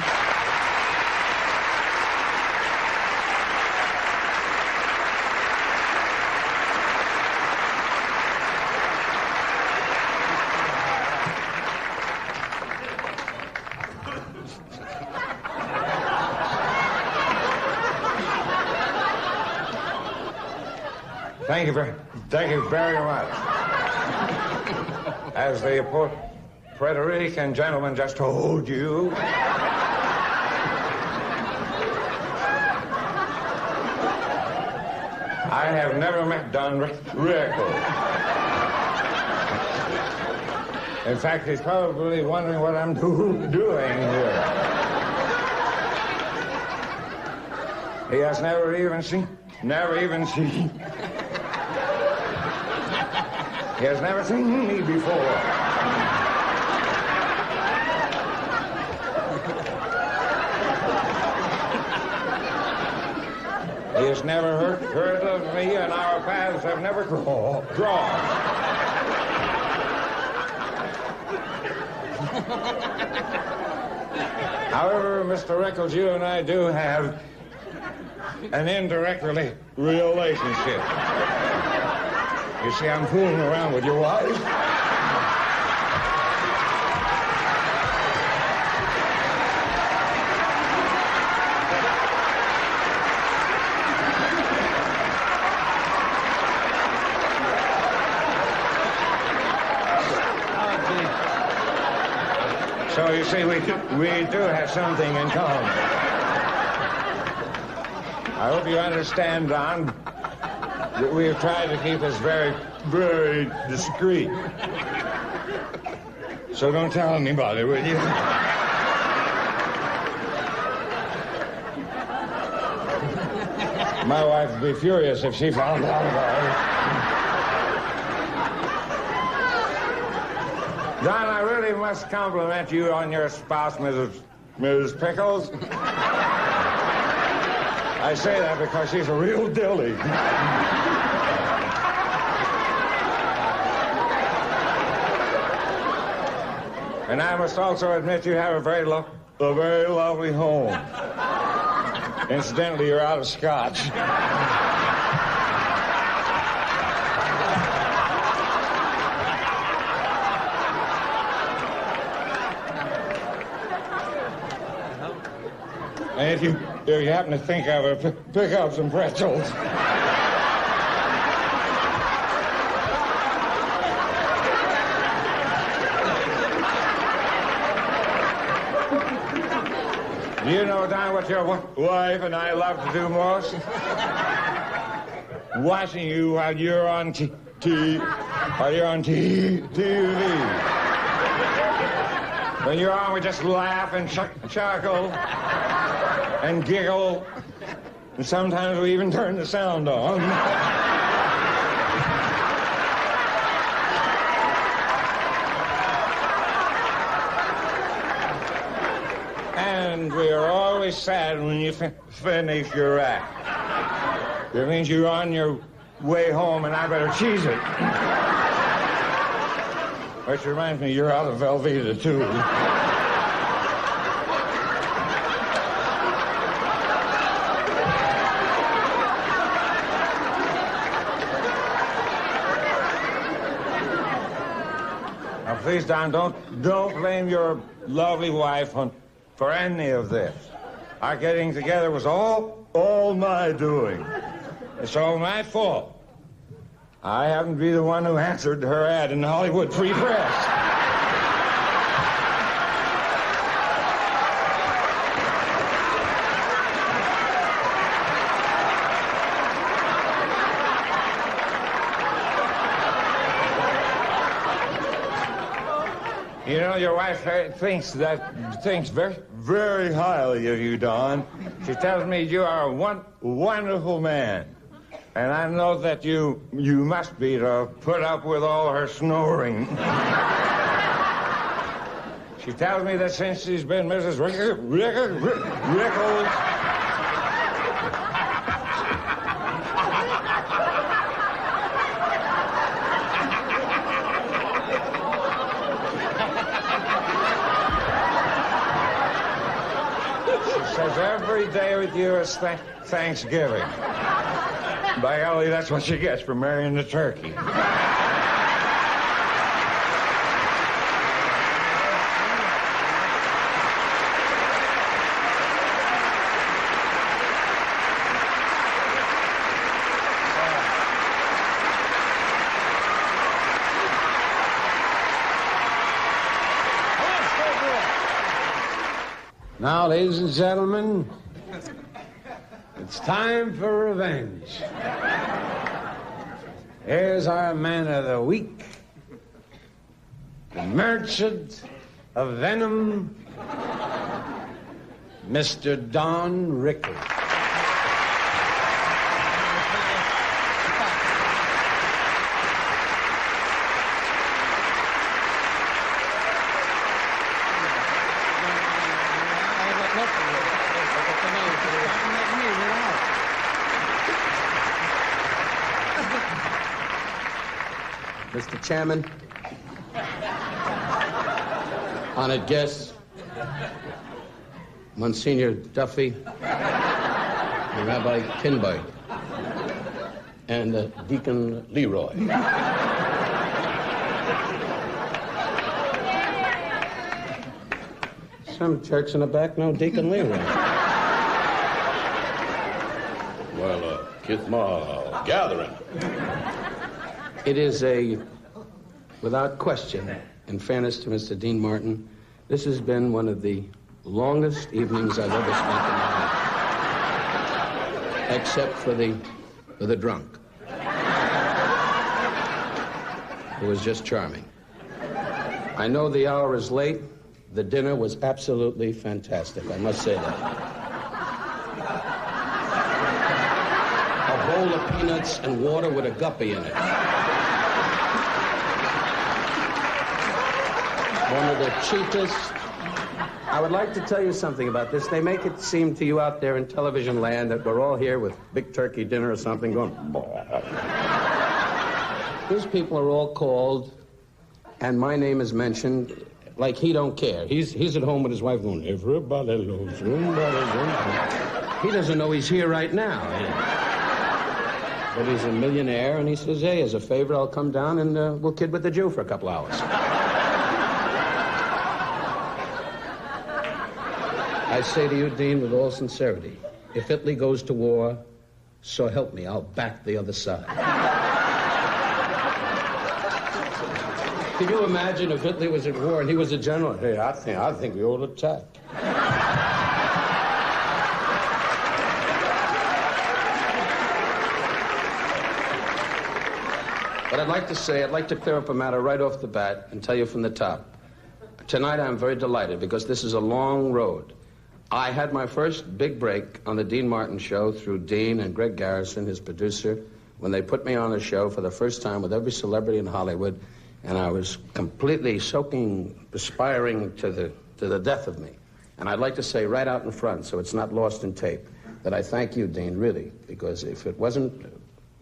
Thank you very much. As the Puerto Rican gentleman just told you, I have never met Don Rickles. In fact, he's probably wondering what I'm doing here. He has never even never even seen. He has never seen me before. He has never heard of me, and our paths have never crossed. However, Mr. Rickles, you and I do have an indirect relationship. You see, I'm fooling around with your wife. So you see, we do have something in common. I hope you understand, Don, that we have tried to keep this very, very discreet. So don't tell anybody, will you? My wife would be furious if she found out about it. Don, I really must compliment you on your spouse, Mrs. Pickles. I say that because she's a real dilly. And I must also admit you have a very lovely home. Incidentally, you're out of scotch. And if you happen to think of it, pick up some pretzels. You know, Don, what your wife and I love to do most? Watching you while you're on TV. When you're on, we just laugh and chuckle and giggle, and sometimes we even turn the sound on. And we are always sad when you finish your act. It means you're on your way home, and I better cheese it. Which reminds me, you're out of Velveeta, too. Now, please, Don, don't blame your lovely wife for any of this. Our getting together was all my doing. It's all my fault. I happen to be the one who answered her ad in the Hollywood Free Press. You know, your wife thinks very, very highly of you, Don. She tells me you are a wonderful man. And I know that you must be to put up with all her snoring. She tells me that since she's been Mrs. Rickles... She says every day with you is Thanksgiving. By golly, that's what she gets for marrying the turkey. Now, ladies and gentlemen, it's time for revenge. Here's our man of the week, the merchant of venom, Mr. Don Rickles. Mr. Chairman, honored guests, Monsignor Duffy, and Rabbi Kinberg, and Deacon Leroy. Some jerks in the back know Deacon Leroy. Well, kiss my gathering. It is without question, in fairness to Mr. Dean Martin, this has been one of the longest evenings I've ever spent in my life, except for the drunk. It was just charming. I know the hour is late. The dinner was absolutely fantastic, I must say that. A bowl of peanuts and water with a guppy in it. One of the cheapest. I would like to tell you something about this. They make it seem to you out there in television land that we're all here with big turkey dinner or something going. These people are all called, and my name is mentioned. Like he don't care. He's at home with his wife going, everybody loves him. He doesn't know he's here right now. But he's a millionaire, and he says, hey, as a favor, I'll come down and we'll kid with the Jew for a couple hours. I say to you, Dean, with all sincerity, if Italy goes to war, so help me, I'll back the other side. Can you imagine if Italy was at war and he was a general? Hey, I think we ought to attack. But I'd like to clear up a matter right off the bat and tell you from the top. Tonight I'm very delighted because this is a long road. I had my first big break on the Dean Martin show through Dean and Greg Garrison, his producer, when they put me on the show for the first time with every celebrity in Hollywood. And I was completely soaking, perspiring to the death of me. And I'd like to say right out in front, so it's not lost in tape, that I thank you, Dean, really, because if it wasn't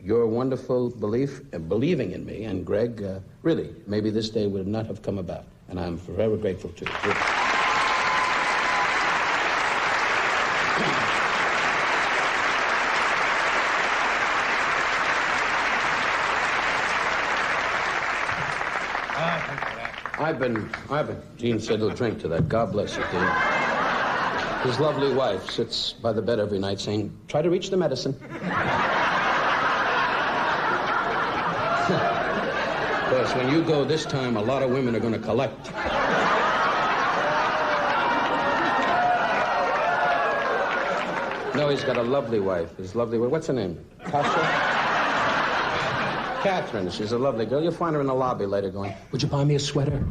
your wonderful belief and believing in me and Greg, really, maybe this day would not have come about. And I'm forever grateful to you. Really. Dean said he'll drink to that. God bless you, Dean. His lovely wife sits by the bed every night saying, try to reach the medicine. Of course, when you go this time, a lot of women are going to collect. No, he's got a lovely wife. His lovely wife. What's her name? Tasha? Catherine, she's a lovely girl. You'll find her in the lobby later going, would you buy me a sweater?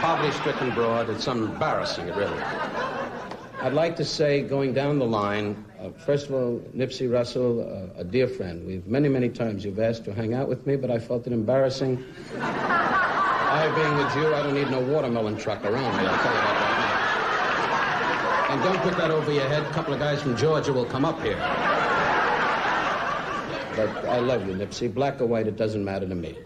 Poverty-stricken broad. It's embarrassing, it really. I'd like to say, going down the line, first of all, Nipsey Russell, a dear friend. Many, many times you've asked to hang out with me, but I felt it embarrassing. I, being a Jew, I don't need no watermelon truck around me, I'll tell you that right now. And don't put that over your head. A couple of guys from Georgia will come up here. But I love you, Nipsey. Black or white, it doesn't matter to me.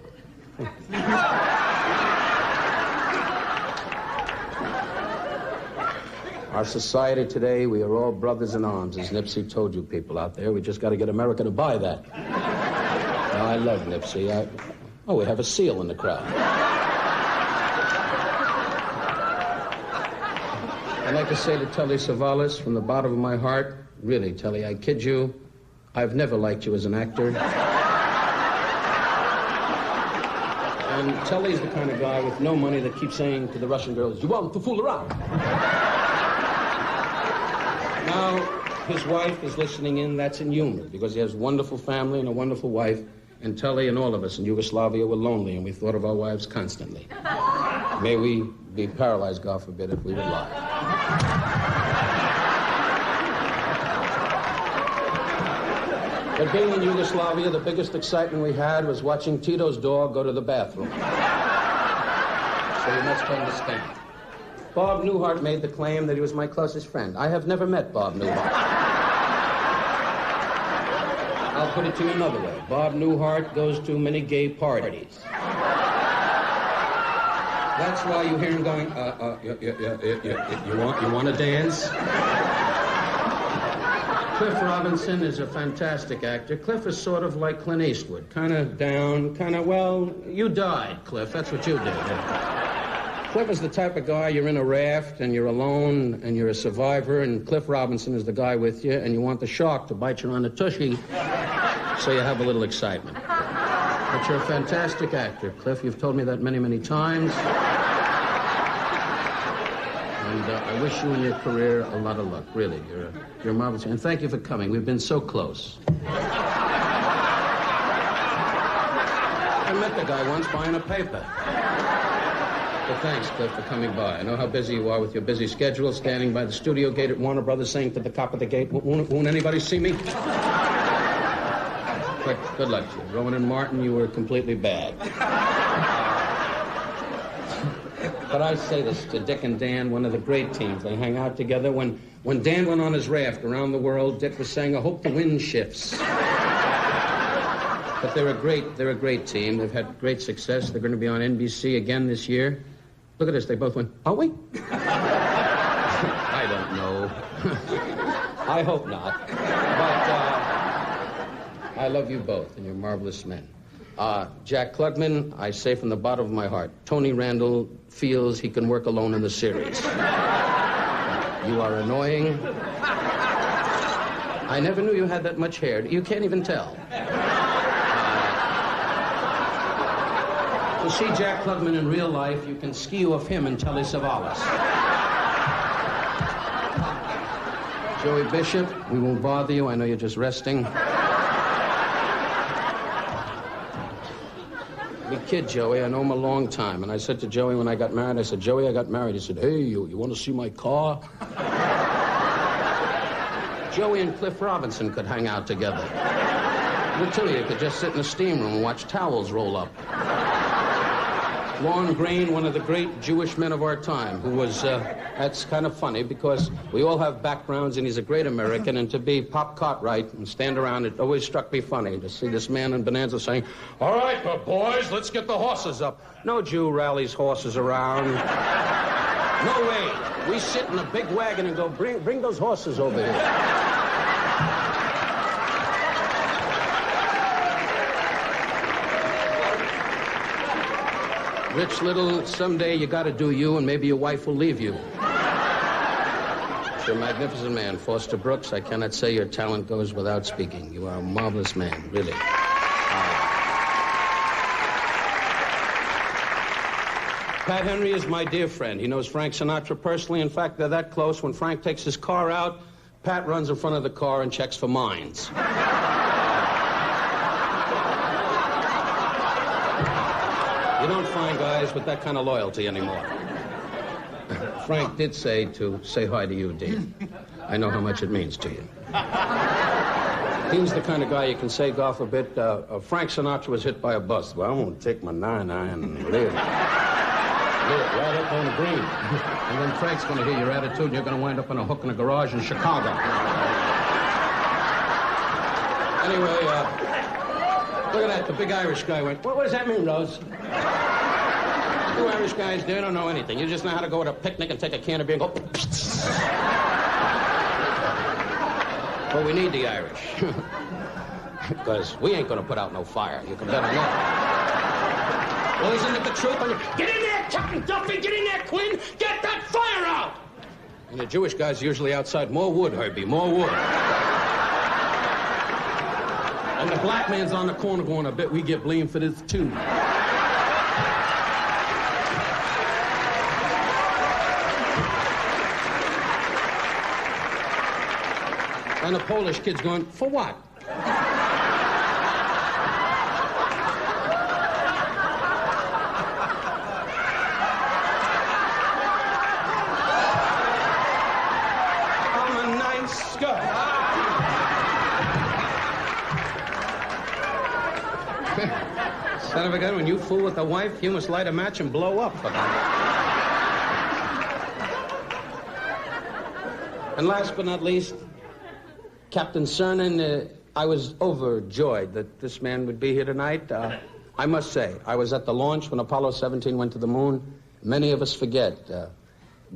Our society today, we are all brothers in arms, as Nipsey told you people out there. We just got to get America to buy that. Now, I love Nipsey. Oh, we have a seal in the crowd. I'd like to say to Telly Savalas, from the bottom of my heart, really, Telly, I kid you, I've never liked you as an actor. And Telly's the kind of guy with no money that keeps saying to the Russian girls, you want to fool around. Now, his wife is listening in. That's in humor, because he has a wonderful family and a wonderful wife. And Telly and all of us in Yugoslavia were lonely, and we thought of our wives constantly. May we be paralyzed, God forbid, if we would lie. But being in Yugoslavia, the biggest excitement we had was watching Tito's dog go to the bathroom. So you must understand. Bob Newhart made the claim that he was my closest friend. I have never met Bob Newhart. I'll put it to you another way. Bob Newhart goes to many gay parties. That's why you hear him going, you want to dance? Cliff Robinson is a fantastic actor. Cliff is sort of like Clint Eastwood, kind of down, well, you died, Cliff. That's what you did. Cliff is the type of guy, you're in a raft and you're alone and you're a survivor, and Cliff Robinson is the guy with you, and you want the shark to bite you on the tushy so you have a little excitement. But you're a fantastic actor, Cliff. You've told me that many, many times. And I wish you in your career a lot of luck, really. You're marvelous. And thank you for coming. We've been so close. I met the guy once buying a paper. But thanks, Cliff, for coming by. I know how busy you are with your busy schedule, standing by the studio gate at Warner Brothers saying to the cop at the gate, won't anybody see me? But good luck to you. Rowan and Martin, you were completely bad. But I say this to Dick and Dan, one of the great teams. They hang out together. When Dan went on his raft around the world, Dick was saying, I hope the wind shifts. But they're a great team. They've had great success. They're going to be on NBC again this year. Look at this. They both went, are we? I don't know. I hope not. But I love you both, and you're marvelous men. Jack Klugman, I say from the bottom of my heart, Tony Randall feels he can work alone in the series. You are annoying. I never knew you had that much hair. You can't even tell. To see Jack Klugman in real life, you can ski off him and Telly Savalas. Joey Bishop, we won't bother you. I know you're just resting. We kid Joey. I know him a long time. And I said to Joey when I got married, I said, Joey, I got married. He said, hey, you want to see my car? Joey and Cliff Robinson could hang out together. The two of you could just sit in the steam room and watch towels roll up. Lorne Greene, one of the great Jewish men of our time, who was, that's kind of funny because we all have backgrounds and he's a great American, and to be Pop Cartwright and stand around, it always struck me funny to see this man in Bonanza saying, all right, boys, let's get the horses up. No Jew rallies horses around. No way. We sit in a big wagon and go, bring those horses over here. Rich Little, someday you gotta do you, and maybe your wife will leave you. You're a magnificent man. Foster Brooks, I cannot say your talent goes without speaking. You are a marvelous man, really. Pat Henry is my dear friend. He knows Frank Sinatra personally. In fact, they're that close. When Frank takes his car out, Pat runs in front of the car and checks for mines. You don't find guys with that kind of loyalty anymore. Frank did say to say hi to you, Dean. I know how much it means to you. Dean's the kind of guy you can sag off a bit. Frank Sinatra was hit by a bus. Well, I'm going to take my 9-iron and live right up on the green. And then Frank's going to hear your attitude, and you're going to wind up on a hook in a garage in Chicago. Anyway, look at that. The big Irish guy went, what does that mean, Rose? You Irish guys, they don't know anything. You just know how to go to a picnic and take a can of beer and go... Well, we need the Irish. Because we ain't going to put out no fire. You can bet on that. Well, isn't it the truth? Get in there, Captain Duffy! Get in there, Quinn! Get that fire out! And the Jewish guys are usually outside. More wood, Herbie, more wood. And the black man's on the corner going, I bet we get blamed for this, too. And the Polish kid's going, for what? I'm a nice guy. Son of a gun, when you fool with a wife, you must light a match and blow up for that. And last but not least, Captain Cernan, I was overjoyed that this man would be here tonight. I must say, I was at the launch when Apollo 17 went to the moon. Many of us forget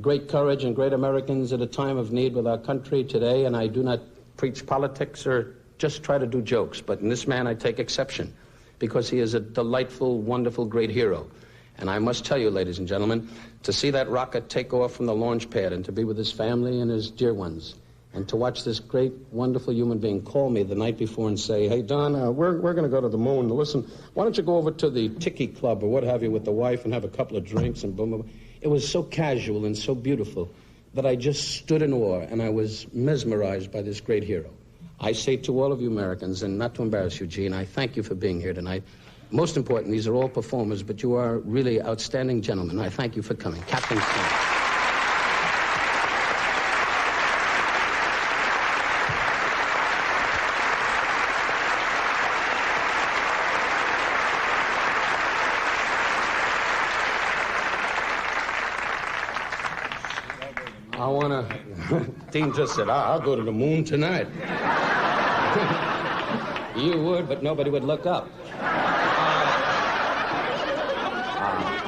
great courage and great Americans at a time of need with our country today, and I do not preach politics or just try to do jokes, but in this man I take exception because he is a delightful, wonderful, great hero. And I must tell you, ladies and gentlemen, to see that rocket take off from the launch pad and to be with his family and his dear ones, and to watch this great, wonderful human being call me the night before and say, hey, Don, we're going to go to the moon. Listen, why don't you go over to the Tiki Club or what have you with the wife and have a couple of drinks and boom, boom. It was so casual and so beautiful that I just stood in awe, and I was mesmerized by this great hero. I say to all of you Americans, and not to embarrass you, Gene, I thank you for being here tonight. Most important, these are all performers, but you are really outstanding gentlemen. I thank you for coming. Captain Stone. Dean just said, I'll go to the moon tonight. You would, but nobody would look up.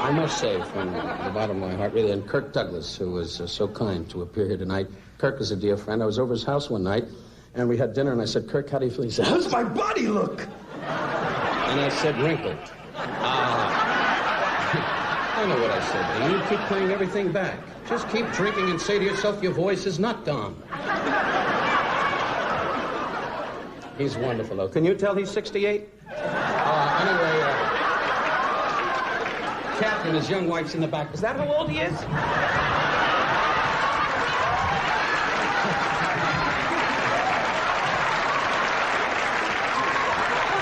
I must say, from the bottom of my heart, really, and Kirk Douglas, who was so kind to appear here tonight. Kirk is a dear friend. I was over his house one night, and we had dinner, and I said, Kirk, how do you feel? He said, how's my body look? And I said, wrinkled. I know what I said, and you keep playing everything back. Just keep drinking and say to yourself, your voice is not gone. He's wonderful, though. Can you tell he's 68? Anyway, Catherine, his young wife's in the back. Is that how old he is?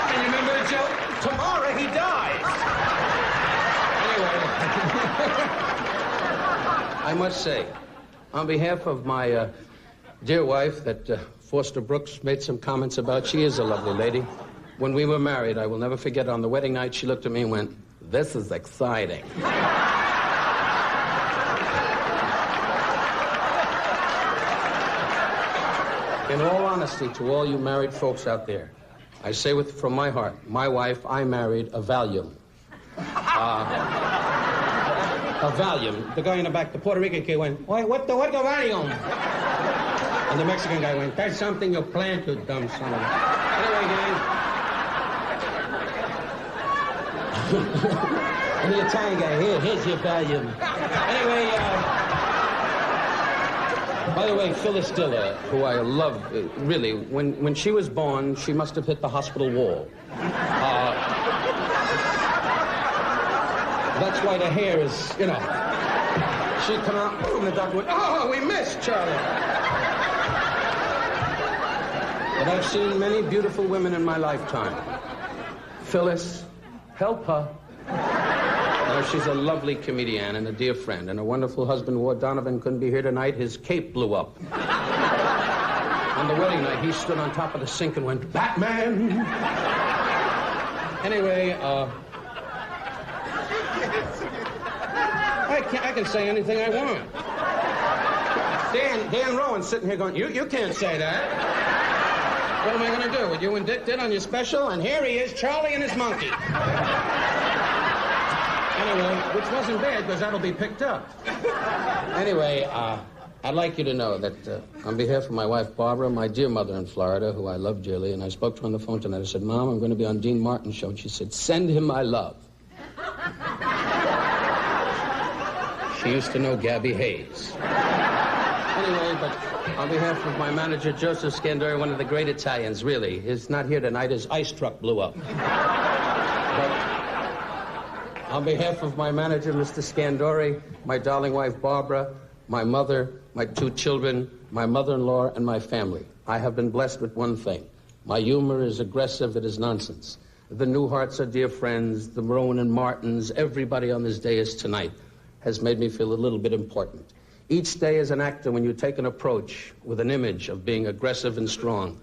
And you remember the joke? Tomorrow he dies. Anyway. I must say, on behalf of my dear wife that Foster Brooks made some comments about, she is a lovely lady. When we were married, I will never forget, on the wedding night, she looked at me and went, this is exciting. In all honesty, to all you married folks out there, I say from my heart, my wife, I married a Valium. A Valium. The guy in the back, the Puerto Rican kid went, what the Valium? And the Mexican guy went, that's something you plan to, dumb son of a... Anyway, guys. And the Italian guy, here's your Valium. Anyway, by the way, Phyllis Diller, who I love, really, when she was born, she must have hit the hospital wall. That's why the hair is, She'd come out, and the doctor went, oh, we missed Charlie. But I've seen many beautiful women in my lifetime. Phyllis, help her. She's a lovely comedian and a dear friend, and her wonderful husband, Ward Donovan, couldn't be here tonight. His cape blew up. On the wedding night, he stood on top of the sink and went, Batman! Anyway, I can say anything I want. Dan Rowan's sitting here going, you can't say that. What am I going to do? With you and Dick did on your special? And here he is, Charlie and his monkey. Anyway, which wasn't bad, because that'll be picked up. Anyway, I'd like you to know that on behalf of my wife, Barbara, my dear mother in Florida, who I love dearly, and I spoke to her on the phone tonight. I said, Mom, I'm going to be on Dean Martin's show. And she said, send him my love. She used to know Gabby Hayes. Anyway, but on behalf of my manager, Joseph Scandori, one of the great Italians, really, is not here tonight. His ice truck blew up. But on behalf of my manager, Mr. Scandori, my darling wife, Barbara, my mother, my two children, my mother-in-law, and my family, I have been blessed with one thing. My humor is aggressive. It is nonsense. The Newharts are dear friends. The Rowan and Martins, everybody on this day is tonight, has made me feel a little bit important. Each day as an actor, when you take an approach with an image of being aggressive and strong,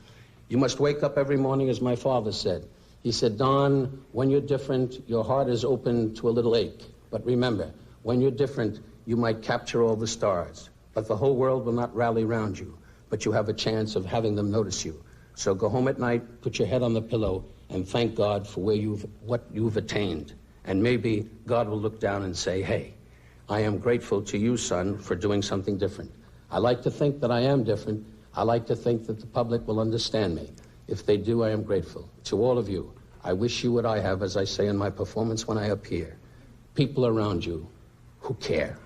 you must wake up every morning, as my father said. He said, Don, when you're different, your heart is open to a little ache. But remember, when you're different, you might capture all the stars. But the whole world will not rally around you. But you have a chance of having them notice you. So go home at night, put your head on the pillow, and thank God for what you've attained. And maybe God will look down and say, hey, I am grateful to you, son, for doing something different. I like to think that I am different. I like to think that the public will understand me. If they do, I am grateful. To all of you, I wish you what I have, as I say in my performance when I appear. People around you who care.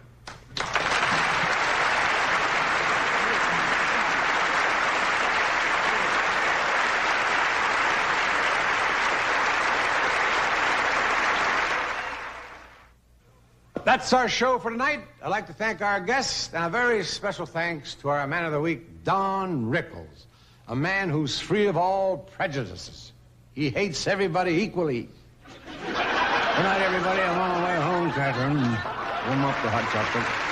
That's our show for tonight. I'd like to thank our guests, and a very special thanks to our Man of the Week, Don Rickles, a man who's free of all prejudices. He hates everybody equally. Good night, everybody. I'm on my way home, Catherine. Warm up the hot chocolate.